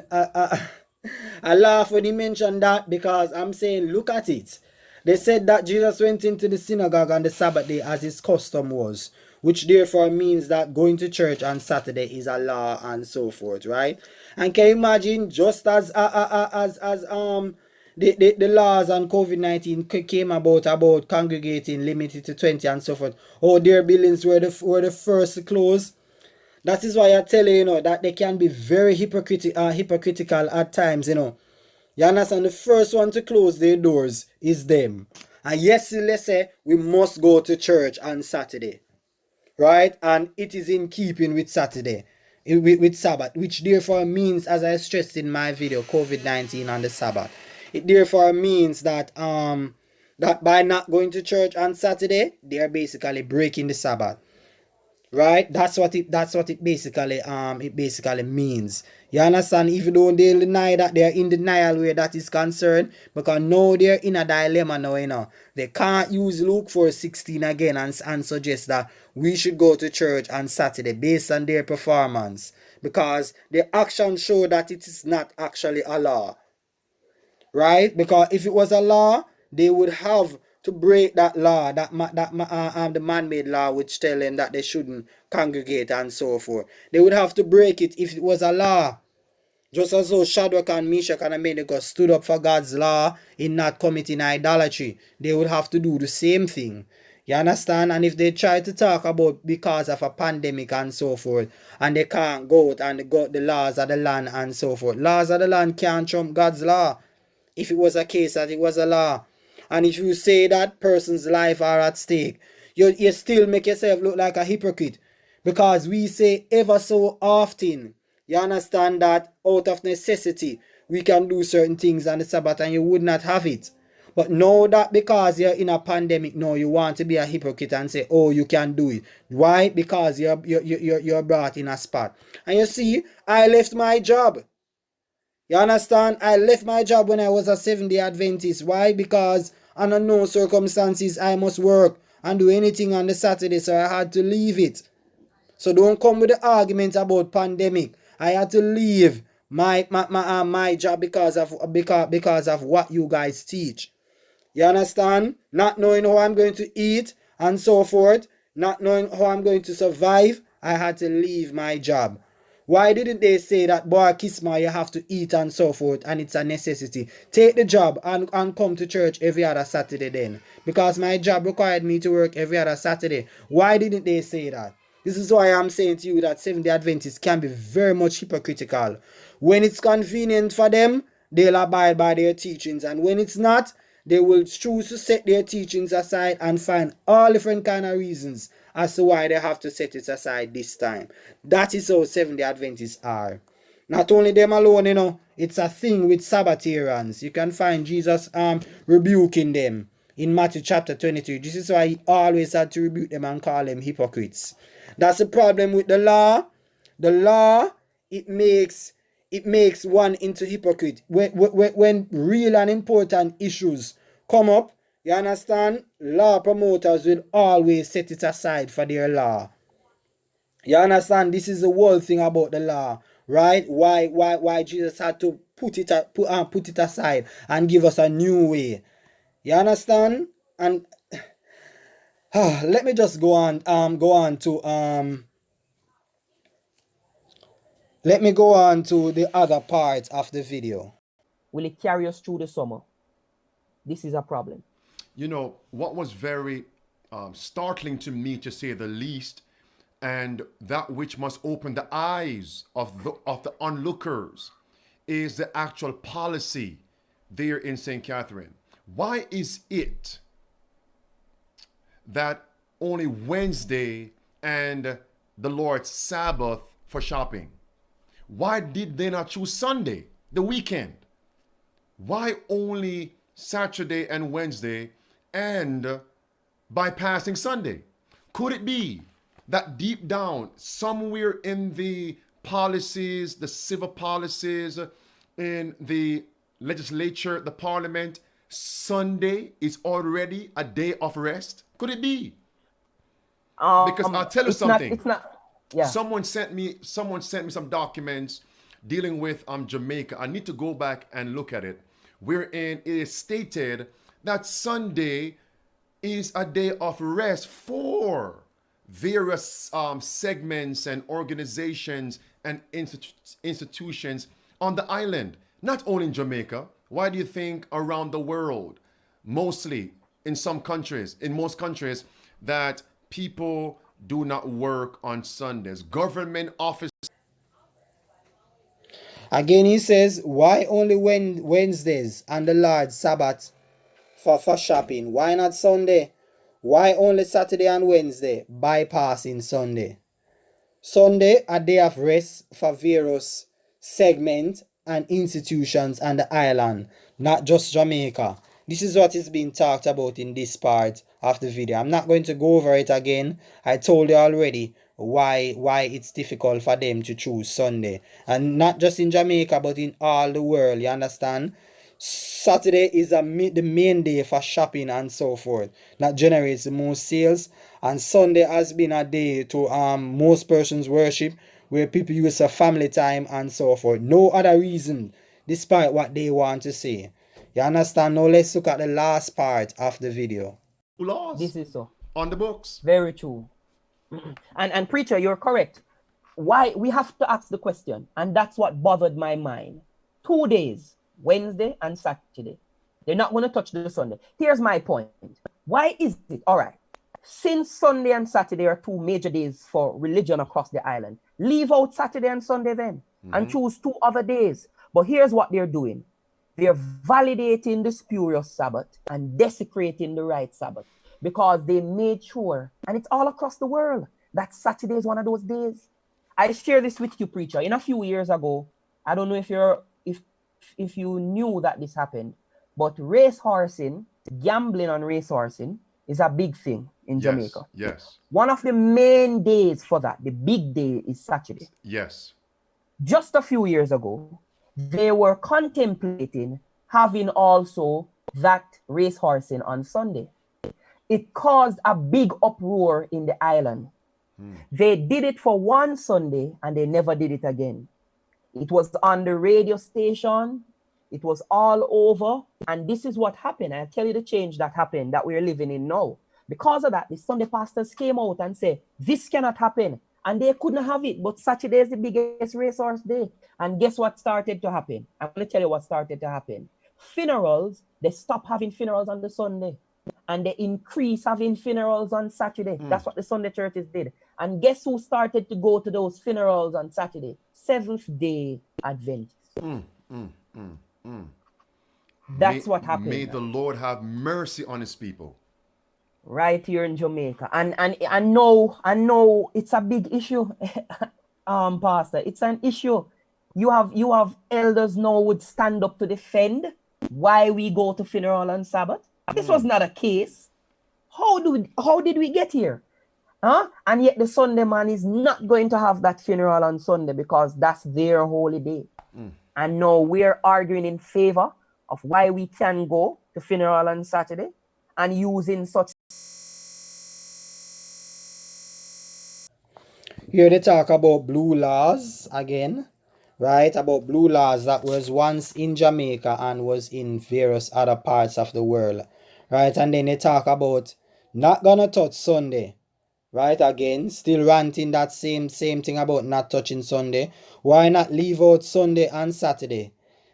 I laugh when he mentioned that, because I'm saying look at it. They said that Jesus went into the synagogue on the Sabbath day as his custom was, which therefore means that going to church on Saturday is a law and so forth, right? And can you imagine, just as the laws on COVID-19 came about congregating limited to 20 and so forth, their buildings were the first to close. That is why I tell you, that they can be very hypocritical at times, You understand? The first one to close their doors is them. And yes, let's say we must go to church on Saturday, right? And it is in keeping with Saturday, with Sabbath, which therefore means, as I stressed in my video, COVID-19 on the Sabbath. It therefore means that that by not going to church on Saturday, they are basically breaking the Sabbath. Right? That's what it basically means. You understand? Even though they deny that, they're in denial where that is concerned, because now they're in a dilemma now, They can't use Luke 4:16 again and suggest that we should go to church on Saturday based on their performance. Because their actions show that it is not actually a law. Right? Because if it was a law, they would have to break that law, the man-made law, which tell them that they shouldn't congregate and so forth. They would have to break it if it was a law. Just as though Shadrach and Meshach and Abednego stood up for God's law in not committing idolatry, they would have to do the same thing. You understand? And if they try to talk about because of a pandemic and so forth, and they can't go out and got the laws of the land and so forth, laws of the land can't trump God's law. If it was a case that it was a law, and if you say that person's life are at stake, you still make yourself look like a hypocrite, because we say ever so often, you understand, that out of necessity we can do certain things on the Sabbath and you would not have it. But know that because you're in a pandemic now, you want to be a hypocrite and say, oh, you can do it. Why? Because you're brought in a spot. And you see, I left my job. You understand? I left my job when I was a Seventh-day Adventist. Why? Because under no circumstances I must work and do anything on the Saturday, so I had to leave it. So don't come with the argument about pandemic. I had to leave my job because of what you guys teach. You understand? Not knowing how I'm going to eat and so forth, not knowing how I'm going to survive, I had to leave my job. Why didn't they say that, boy, Kisma, you have to eat and so forth, and it's a necessity? Take the job and come to church every other Saturday then. Because my job required me to work every other Saturday. Why didn't they say that? This is why I'm saying to you that Seventh-day Adventists can be very much hypocritical. When it's convenient for them, they'll abide by their teachings. And when it's not, they will choose to set their teachings aside and find all different kind of reasons as to why they have to set it aside this time. That is how Seventh-day Adventists are. Not only them alone, it's a thing with Sabbatarians. You can find Jesus rebuking them in Matthew chapter 23. This is why he always had to rebuke them and call them hypocrites. That's the problem with the law. The law, it makes one into hypocrite. When real and important issues come up, you understand, law promoters will always set it aside for their law. You understand? This is the whole thing about the law, right? Why Jesus had to put it aside and give us a new way. You understand? And let me just go on to the other part of the video. Will it carry us through the summer? This is a problem. What was very startling to me, to say the least, and that which must open the eyes of the onlookers, is the actual policy there in St. Catherine. Why is it that only Wednesday and the Lord's Sabbath for shopping? Why did they not choose Sunday, the weekend? Why only Saturday and Wednesday and bypassing Sunday? Could it be that deep down, somewhere in the policies, the civil policies, in the legislature, the parliament, Sunday is already a day of rest? Could it be? Because I'll tell you something. It's not. Yeah. Someone sent me some documents dealing with Jamaica. I need to go back and look at it, wherein it is stated that Sunday is a day of rest for various segments and organizations and institutions on the island. Not only in Jamaica. Why do you think around the world, mostly in most countries, that people do not work on Sundays? Government offices. Again, he says, why only Wednesdays and the Lord's Sabbath for shopping. Why not Sunday? Why only Saturday and Wednesday, bypassing Sunday? Sunday, a day of rest for various segments and institutions on the island, not just Jamaica. This is what is being talked about in this part of the video. I'm not going to go over it again. I told you already why it's difficult for them to choose Sunday. And not just in Jamaica, but in all the world, you understand? Saturday is the main day for shopping and so forth. That generates the most sales. And Sunday has been a day to most persons worship, where people use a family time and so forth. No other reason, despite what they want to say. You understand? Now let's look at the last part of the video. Laws This is so. on the books. Very true. And preacher, you're correct. Why we have to ask the question, and that's what bothered my mind. 2 days, Wednesday and Saturday. They're not going to touch the Sunday. Here's my point. Why is it? All right. Since Sunday and Saturday are 2 major days for religion across the island, leave out Saturday and Sunday then and choose 2 other days. But here's what they're doing. They're validating the spurious Sabbath and desecrating the right Sabbath, because they made sure, and it's all across the world, that Saturday is one of those days. I share this with you, preacher. In a few years ago, I don't know if you knew that this happened, but racehorsing, gambling on racehorsing, is a big thing in Jamaica. Yes. One of the main days for that, the big day, is Saturday. Yes. Just a few years ago, they were contemplating having also that racehorsing on Sunday. It caused a big uproar in the island. They did it for one Sunday and they never did it again. It was on the radio station. It was all over. And this is what happened. I'll tell you the change that happened that we're living in now. Because of that, the Sunday pastors came out and said, this cannot happen. And they couldn't have it. But Saturday is the biggest racehorse day. And guess what started to happen? I'm going to tell you what started to happen. Funerals, they stopped having funerals on the Sunday. And they increase having funerals on Saturday. That's what the Sunday churches did. And guess who started to go to those funerals on Saturday? Seventh-day Adventists. That's what happened. May the Lord have mercy on his people. Right here in Jamaica. And I know it's a big issue, Pastor. It's an issue. You have elders now would stand up to defend why we go to funeral on Sabbath. This was not a case. How did we get here? And yet the Sunday man is not going to have that funeral on Sunday because that's their holy day. And now we're arguing in favor of why we can go to funeral on Saturday and using such. Here they talk about blue laws again, right? About blue laws that was once in Jamaica and was in various other parts of the world, right? And then they talk about not gonna touch Sunday, right? Again, still ranting that same thing about not touching Sunday. Why not leave out Sunday and Saturday?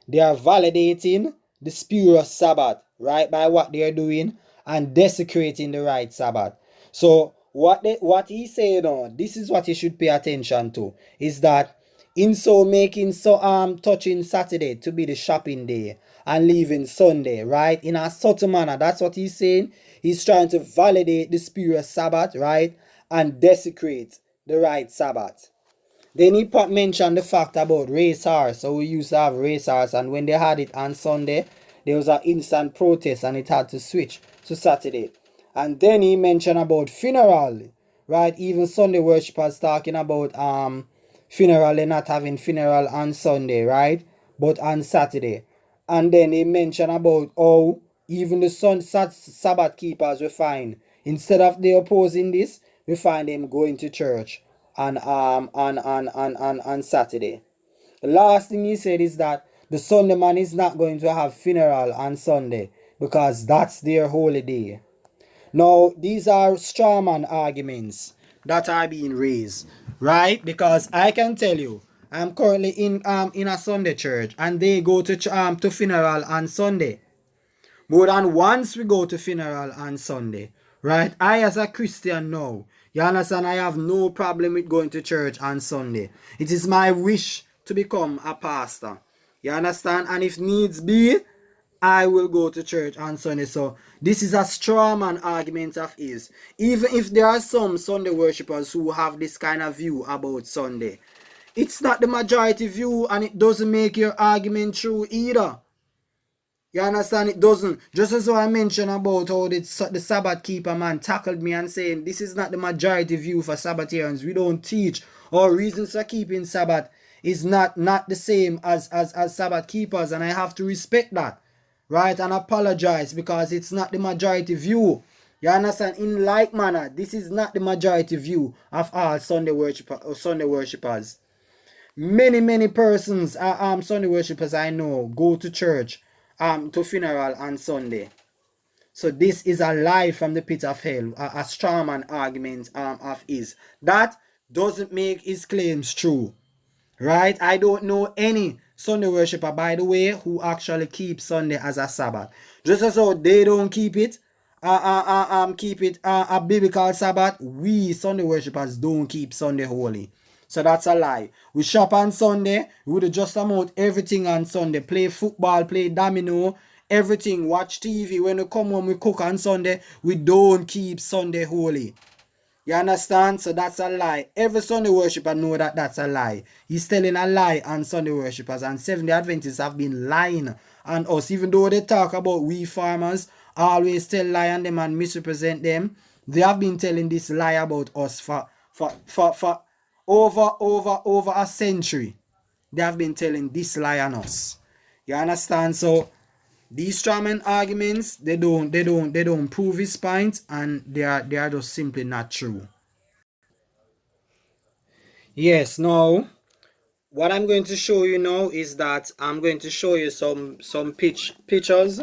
They are validating the spurious Sabbath, right, by what they are doing and desecrating the right Sabbath. So what he said on, this is what you should pay attention to, is that in so making touching Saturday to be the shopping day and leaving Sunday, right, in a subtle manner. That's what he's saying. He's trying to validate the spurious Sabbath, right, and desecrate the right Sabbath. Then he mentioned the fact about racehorse. So we used to have racehorse, and when they had it on Sunday, there was an instant protest and it had to switch to Saturday. And then he mentioned about funeral, right? Even Sunday worshippers talking about funeral, they're not having funeral on Sunday, right? But on Saturday. And then he mentioned about how even the Sabbath keepers we find, instead of they opposing this, we find them going to church on Saturday. The last thing he said is that the Sunday man is not going to have funeral on Sunday because that's their holy day. Now, these are strawman arguments that are being raised, right? Because I can tell you, I'm currently in a Sunday church and they go to funeral on Sunday. More than once we go to funeral on Sunday, right? I as a Christian know, you understand, I have no problem with going to church on Sunday. It is my wish to become a pastor. You understand? And if needs be, I will go to church on Sunday. So this is a straw man argument of his. Even if there are some Sunday worshippers who have this kind of view about Sunday, it's not the majority view, and it doesn't make your argument true either. You understand? It doesn't. Just as I mentioned about how the Sabbath keeper man tackled me and saying this is not the majority view for Sabbatarians. We don't teach our reasons for keeping Sabbath is not the same as Sabbath keepers, and I have to respect that, right? And apologize because it's not the majority view. You understand? In like manner, this is not the majority view of all Sunday worshippers. Many persons are Sunday worshippers I know go to church to funeral on Sunday. So this is a lie from the pit of hell, a straw man argument of his. That doesn't make his claims true. Right? I don't know any Sunday worshipper, by the way, who actually keeps Sunday as a Sabbath. Just as how they don't keep it, a biblical Sabbath, we Sunday worshippers don't keep Sunday holy. So that's a lie. We shop on Sunday. We would just amount everything on Sunday. Play football, play domino, everything. Watch TV. When we come home, we cook on Sunday. We don't keep Sunday holy. You understand? So that's a lie. Every Sunday worshipper know that that's a lie. He's telling a lie on Sunday worshippers. And Seventh-day Adventists have been lying on us. Even though they talk about we farmers always tell lie on them and misrepresent them, they have been telling this lie about us for over a century. They have been telling this lie on us. You understand? So these strawman arguments, they don't prove his point, and they are just simply not true. Yes, now what I'm going to show you now is that I'm going to show you some pictures,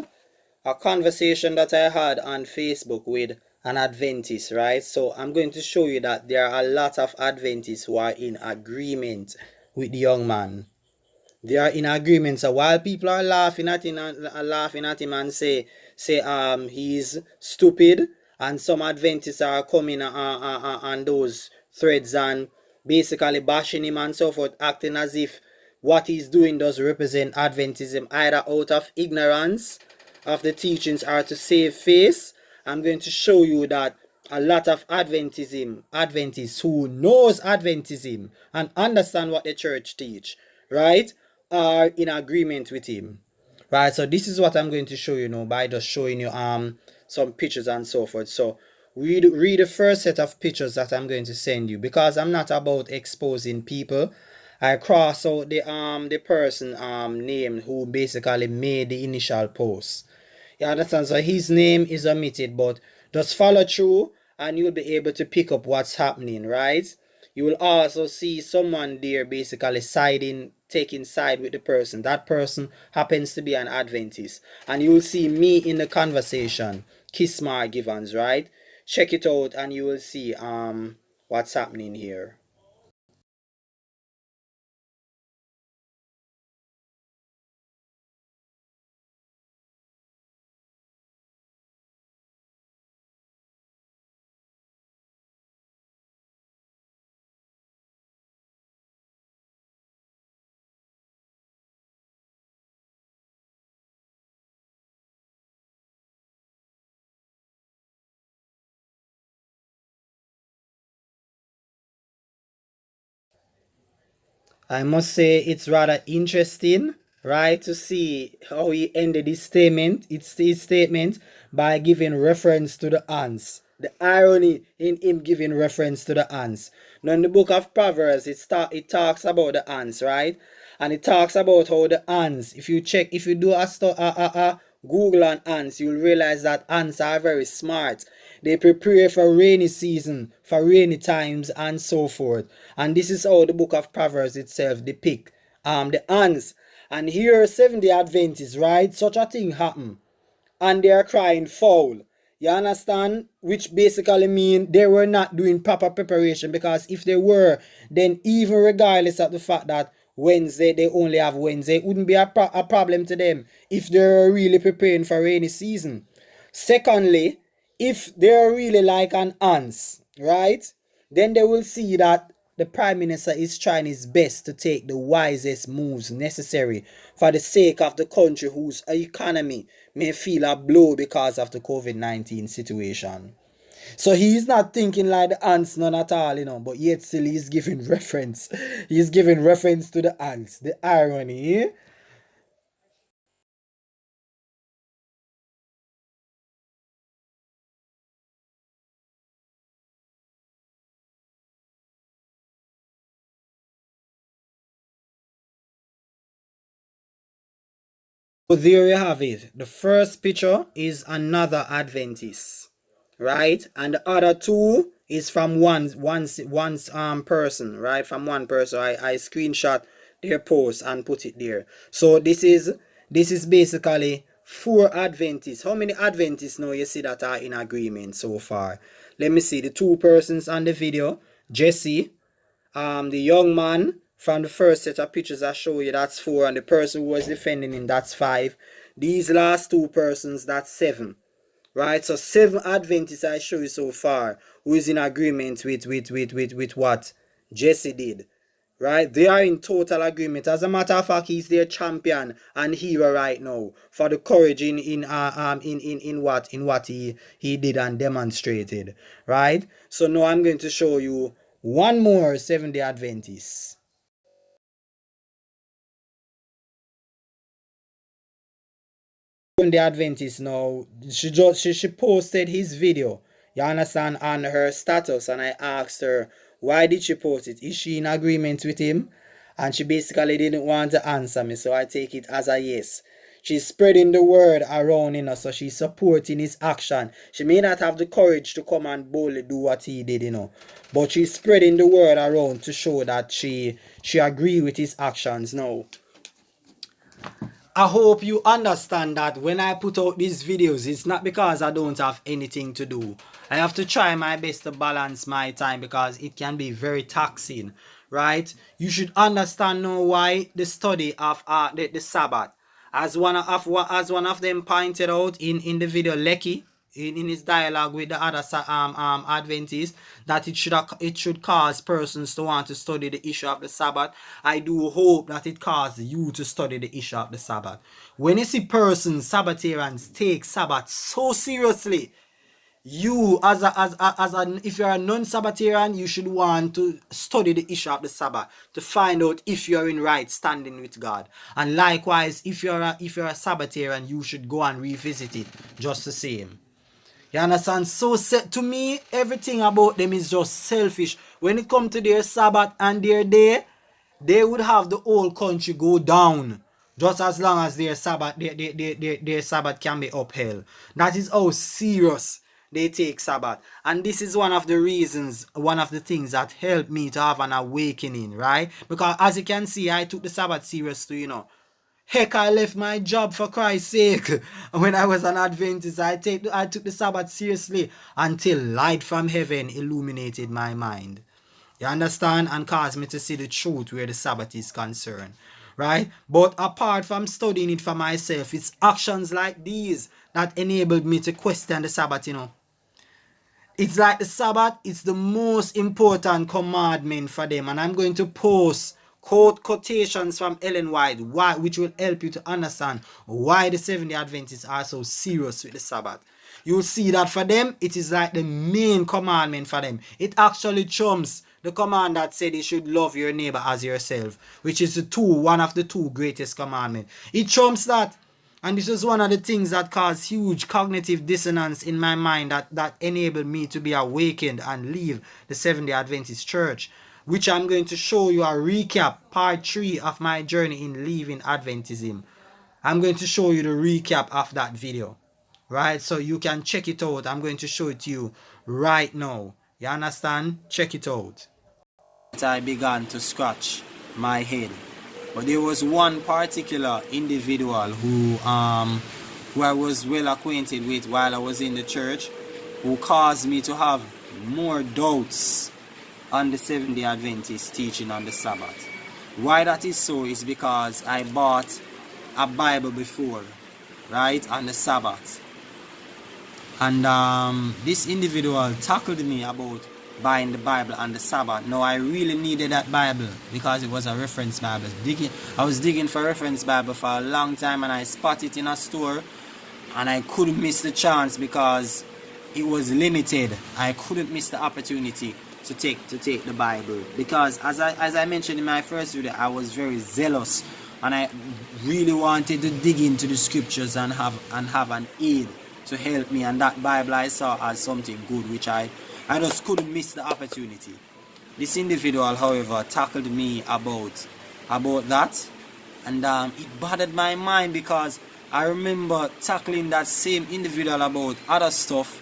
a conversation that I had on Facebook with an Adventist, right? So I'm going to show you that there are a lot of Adventists who are in agreement with the young man. They are in agreement. So while people are laughing at him and say he's stupid, and some Adventists are coming on those threads and basically bashing him and so forth, acting as if what he's doing does represent Adventism, either out of ignorance of the teachings or to save face. I'm going to show you that a lot of Adventists who knows Adventism and understand what the church teach, right, are in agreement with him. Right, so this is what I'm going to show you now by just showing you some pictures and so forth. So read the first set of pictures that I'm going to send you, because I'm not about exposing people. I cross out the person name who basically made the initial post. You understand? So his name is omitted, but just follow through and you'll be able to pick up what's happening, right? You will also see someone there basically taking side with the person. That person happens to be an Adventist. And you will see me in the conversation, Kismar Givens, right? Check it out and you will see what's happening here. I must say it's rather interesting, right, to see how he ended his statement. It's his statement by giving reference to the ants. The irony in him giving reference to the ants. Now in the book of Proverbs, it talks about the ants, right? And it talks about how the ants, if you do a Google on ants, you'll realize that ants are very smart. They prepare for rainy season, for rainy times, and so forth. And this is how the book of Proverbs itself depict the ants. And here, Seventh-day Adventists, right? Such a thing happen, and they are crying foul. You understand? Which basically mean they were not doing proper preparation, because if they were, then even regardless of the fact that Wednesday, they only have Wednesday, it wouldn't be a problem to them if they're really preparing for rainy season. Secondly, if they're really like an ants, right, then they will see that the Prime Minister is trying his best to take the wisest moves necessary for the sake of the country whose economy may feel a blow because of the COVID-19 situation. So he's not thinking like the ants, none at all, but yet still he's giving reference. He's giving reference to the ants. The irony, eh? So there you have it. The first picture is another Adventist, right? And the other two is from one person, right? From one person. I screenshot their post and put it there. So this is basically four Adventists. How many Adventists now you see that are in agreement so far? Let me see the two persons on the video. Jesse, the young man from the first set of pictures I show you, that's 4, and the person who was defending him, that's 5. These last two persons, that's 7. Right? So 7 Adventists I show you so far who is in agreement with what Jesse did. Right? They are in total agreement. As a matter of fact, he's their champion and hero right now for the courage in what he did and demonstrated. Right? So now I'm going to show you one more Seventh-day Adventist. The Adventist now, she posted his video, you understand, on her status, and I asked her why did she post it. Is she in agreement with him? And she basically didn't want to answer me, so I take it as a yes. She's spreading the word around, so she's supporting his action. She may not have the courage to come and boldly do what he did, but she's spreading the word around to show that she agree with his actions now. I hope you understand that when I put out these videos, it's not because I don't have anything to do. I have to try my best to balance my time because it can be very taxing, right? You should understand now why the study of the Sabbath, as one of them pointed out in the video, Lecky, in his dialogue with the other Adventists, that it should cause persons to want to study the issue of the Sabbath. I do hope that it causes you to study the issue of the Sabbath. When you see persons, Sabbatarians, take Sabbath so seriously, you if you're a non-Sabbatarian, you should want to study the issue of the Sabbath to find out if you're in right standing with God. And likewise, if you're a Sabbatarian, you should go and revisit it just the same. You understand? So to me, everything about them is just selfish. When it comes to their Sabbath and their day, they would have the whole country go down. Just as long as their Sabbath, their Sabbath can be upheld. That is how serious they take Sabbath. And this is one of the reasons, one of the things that helped me to have an awakening, right? Because as you can see, I took the Sabbath serious too, Heck, I left my job for Christ's sake. When I was an Adventist, I took the Sabbath seriously until light from heaven illuminated my mind. You understand? And caused me to see the truth where the Sabbath is concerned. Right? But apart from studying it for myself, it's actions like these that enabled me to question the Sabbath, It's like the Sabbath is the most important commandment for them. And I'm going to post quotations from Ellen White, which will help you to understand why the Seventh-day Adventists are so serious with the Sabbath. You'll see that for them, it is like the main commandment for them. It actually trumps the command that said you should love your neighbor as yourself, which is one of the 2 greatest commandments. It trumps that. And this is one of the things that caused huge cognitive dissonance in my mind that enabled me to be awakened and leave the Seventh-day Adventist Church, which I'm going to show you a recap, part 3 of my journey in leaving Adventism. I'm going to show you the recap of that video, right? So you can check it out. I'm going to show it to you right now. You understand? Check it out. I began to scratch my head. But there was one particular individual who I was well acquainted with while I was in the church, who caused me to have more doubts on the Seventh-day Adventist teaching on the Sabbath. Why that is so is because I bought a Bible before, right, on the Sabbath. And this individual tackled me about buying the Bible on the Sabbath. No, I really needed that Bible because it was a reference Bible. I was digging for a reference Bible for a long time, and I spotted it in a store, and I couldn't miss the chance because it was limited. I couldn't miss the opportunity to take the Bible, because as I mentioned in my first video, I was very zealous, and I really wanted to dig into the scriptures and have an aid to help me, and that Bible I saw as something good, which I just couldn't miss the opportunity. This individual, however, tackled me about that, and it bothered my mind, because I remember tackling that same individual about other stuff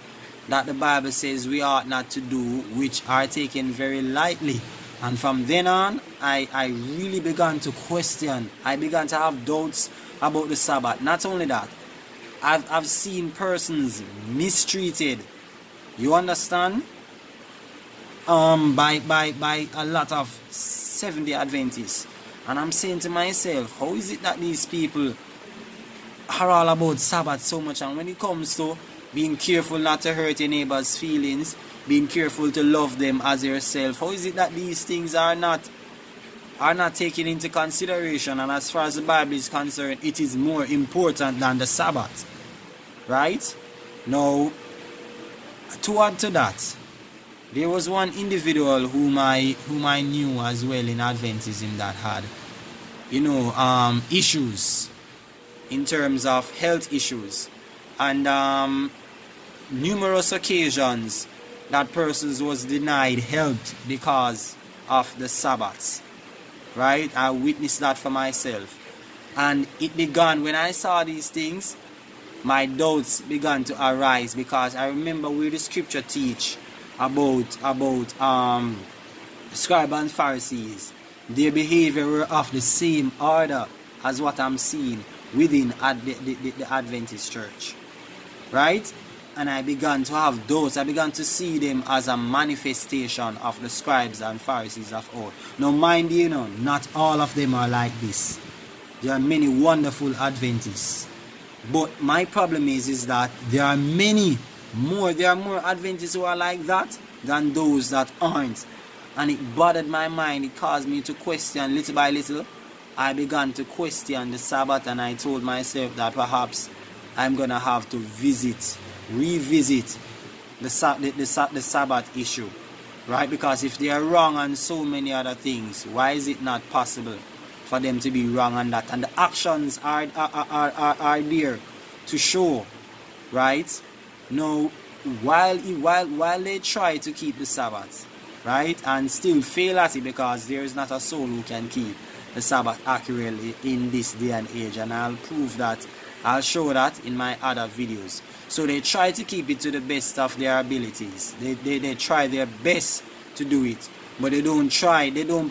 that the Bible says we ought not to do, which are taken very lightly. And from then on, I really began to question. I began to have doubts about the Sabbath. Not only that, I've seen persons mistreated, you understand, by a lot of Seventh-day Adventists. And I'm saying to myself, how is it that these people are all about Sabbath so much, and when it comes to being careful not to hurt your neighbor's feelings, being careful to love them as yourself, how is it that these things are not taken into consideration? And as far as the Bible is concerned, it is more important than the Sabbath, right? Now, to add to that, there was one individual whom I knew as well in Adventism that had, issues in terms of health issues, and numerous occasions that persons was denied health because of the Sabbaths, right? I witnessed that for myself, and it began when I saw these things. My doubts began to arise, because I remember where the scripture teach about scribes and Pharisees. Their behavior were of the same order as what I'm seeing within the Adventist Church, right? And I began to have doubts. I began to see them as a manifestation of the scribes and Pharisees of old. Now, mind you, not all of them are like this. There are many wonderful Adventists. But my problem is that there are more Adventists who are like that than those that aren't. And it bothered my mind. It caused me to question little by little. I began to question the Sabbath, and I told myself that perhaps I'm going to have to revisit the Sabbath issue, right? Because if they are wrong on so many other things, why is it not possible for them to be wrong on that? And the actions are there to show, right? Now, while they try to keep the Sabbath, right, and still fail at it, because there is not a soul who can keep the Sabbath accurately in this day and age, and I'll show that in my other videos. So they try to keep it to the best of their abilities. They try their best to do it, but they don't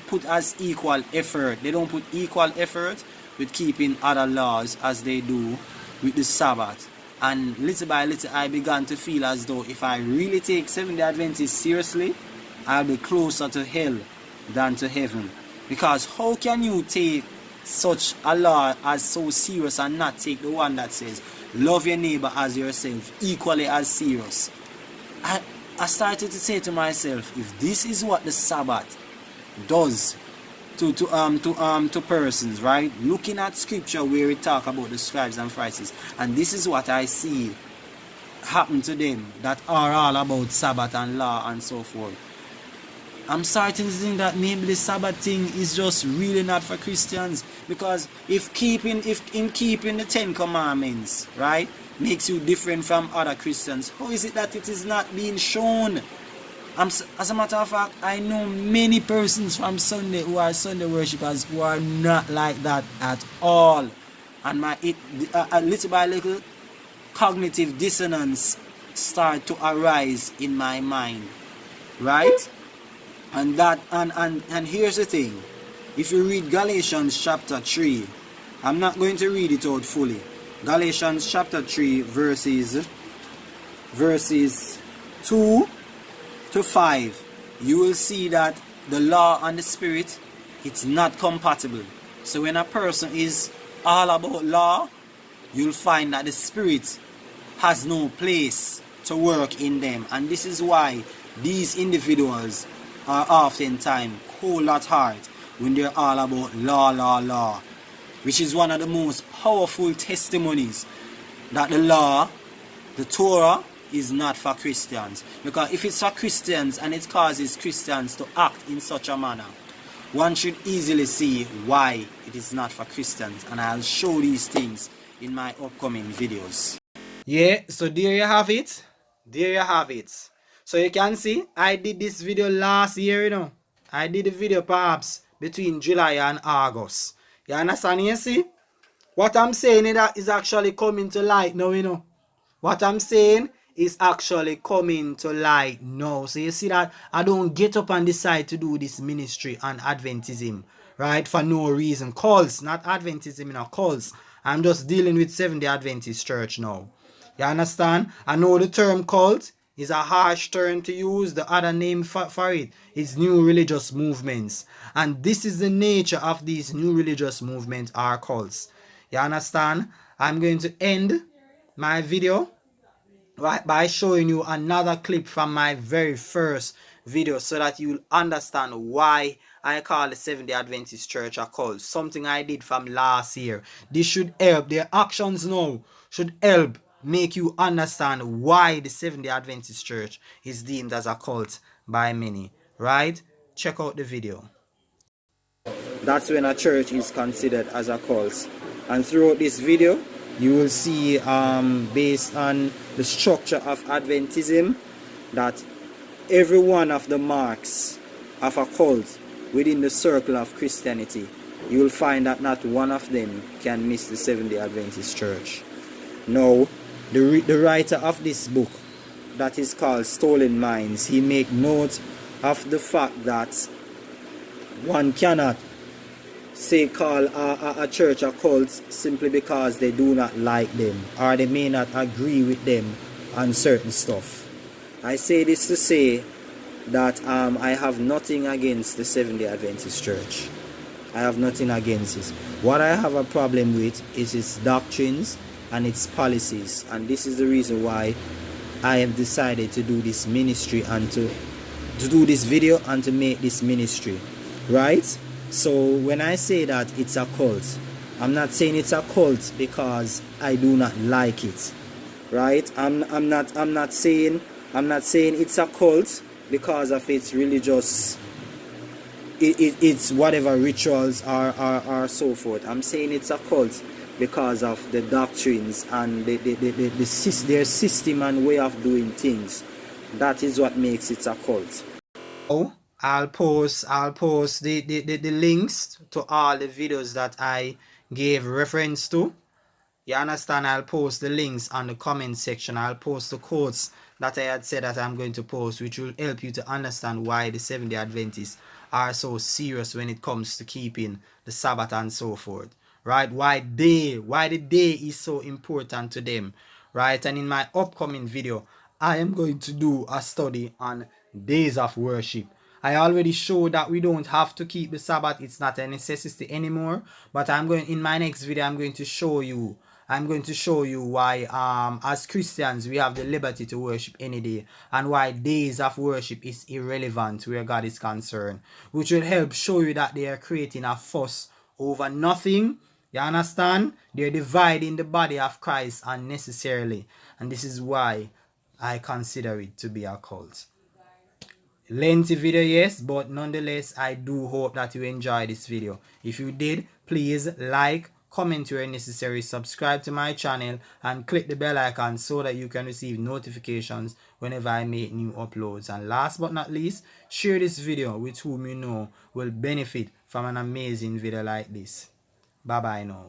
put as equal effort. They don't put equal effort with keeping other laws as they do with the Sabbath. And little by little, I began to feel as though if I really take Seventh-day Adventists seriously, I'll be closer to hell than to heaven. Because how can you take such a law as so serious and not take the one that says love your neighbor as yourself equally as serious? I started to say to myself, if this is what the Sabbath does to persons, right? Looking at scripture where we talk about the scribes and Pharisees, and this is what I see happen to them that are all about Sabbath and law and so forth, I'm starting to think that maybe the Sabbath thing is just really not for Christians. Because if keeping the 10 Commandments, right, makes you different from other Christians, how is it that it is not being shown? As a matter of fact, I know many persons from Sunday who are Sunday worshippers who are not like that at all. And little by little, cognitive dissonance start to arise in my mind, right? And here's the thing. If you read Galatians chapter 3, I'm not going to read it out fully. Galatians chapter 3 verses 2 to 5, you will see that the law and the spirit, it's not compatible. So when a person is all about law, you'll find that the spirit has no place to work in them. And this is why These individuals are oftentimes cold at heart when they're all about law, which is one of the most powerful testimonies that the law, the Torah, is not for Christians. Because if it's for Christians and it causes Christians to act in such a manner, one should easily see why it is not for Christians. And I'll show these things in my upcoming videos. Yeah, so there you have it. There you have it. So you can see, I did this video last year, you know. I did the video perhaps between July and August. You understand? You see? What I'm saying is actually coming to light now, you know. What I'm saying is actually coming to light now. So you see that I don't get up and decide to do this ministry on Adventism, right? For no reason. Calls, not Adventism, you know, calls. I'm just dealing with Seventh-day Adventist Church now. You understand? I know the term cult is a harsh term to use. The other name for it is new religious movements. And this is the nature of these new religious movements or cults. You understand? I'm going to end my video by showing you another clip from my very first video so that you'll understand why I call the Seventh-day Adventist Church a cult. Something I did from last year. This should help. Their actions now should help make you understand why the Seventh-day Adventist Church is deemed as a cult by many. Right? Check out the video. That's when a church is considered as a cult. And throughout this video, you will see based on the structure of Adventism that every one of the marks of a cult within the circle of Christianity, you will find that not one of them can miss the Seventh-day Adventist Church. Now, the writer of this book that is called Stolen Minds, he make note of the fact that one cannot say call a church a cult simply because they do not like them or they may not agree with them on certain stuff. I say this to say that I have nothing against the Seventh-day Adventist Church. I have nothing against it. What I have a problem with is its doctrines and its policies, and this is the reason why I have decided to do this ministry and to do this video and to make this ministry, right? So when I say that it's a cult, I'm not saying it's a cult because I do not like it, right? I'm not saying it's a cult because of its religious, it's whatever rituals are so forth. I'm saying it's a cult because of the doctrines and their system and way of doing things. That is what makes it a cult. Oh, I'll post the links to all the videos that I gave reference to. You understand? I'll post the links on the comment section. I'll post the quotes that I had said that I'm going to post, which will help you to understand why the Seventh-day Adventists are so serious when it comes to keeping the Sabbath and so forth. Right? Why the day is so important to them. Right? And in my upcoming video, I am going to do a study on days of worship. I already showed that we don't have to keep the Sabbath. It's not a necessity anymore. But in my next video, I'm going to show you why as Christians we have the liberty to worship any day, and why days of worship is irrelevant where God is concerned, which will help show you that they are creating a fuss over nothing. You understand? They're dividing the body of Christ unnecessarily, and this is why I consider it to be a cult. Lengthy video, yes, but nonetheless I do hope that you enjoyed this video. If you did, please like, comment where necessary, subscribe to my channel, and click the bell icon so that you can receive notifications whenever I make new uploads. And last but not least, share this video with whom you know will benefit from an amazing video like this. Bye bye now.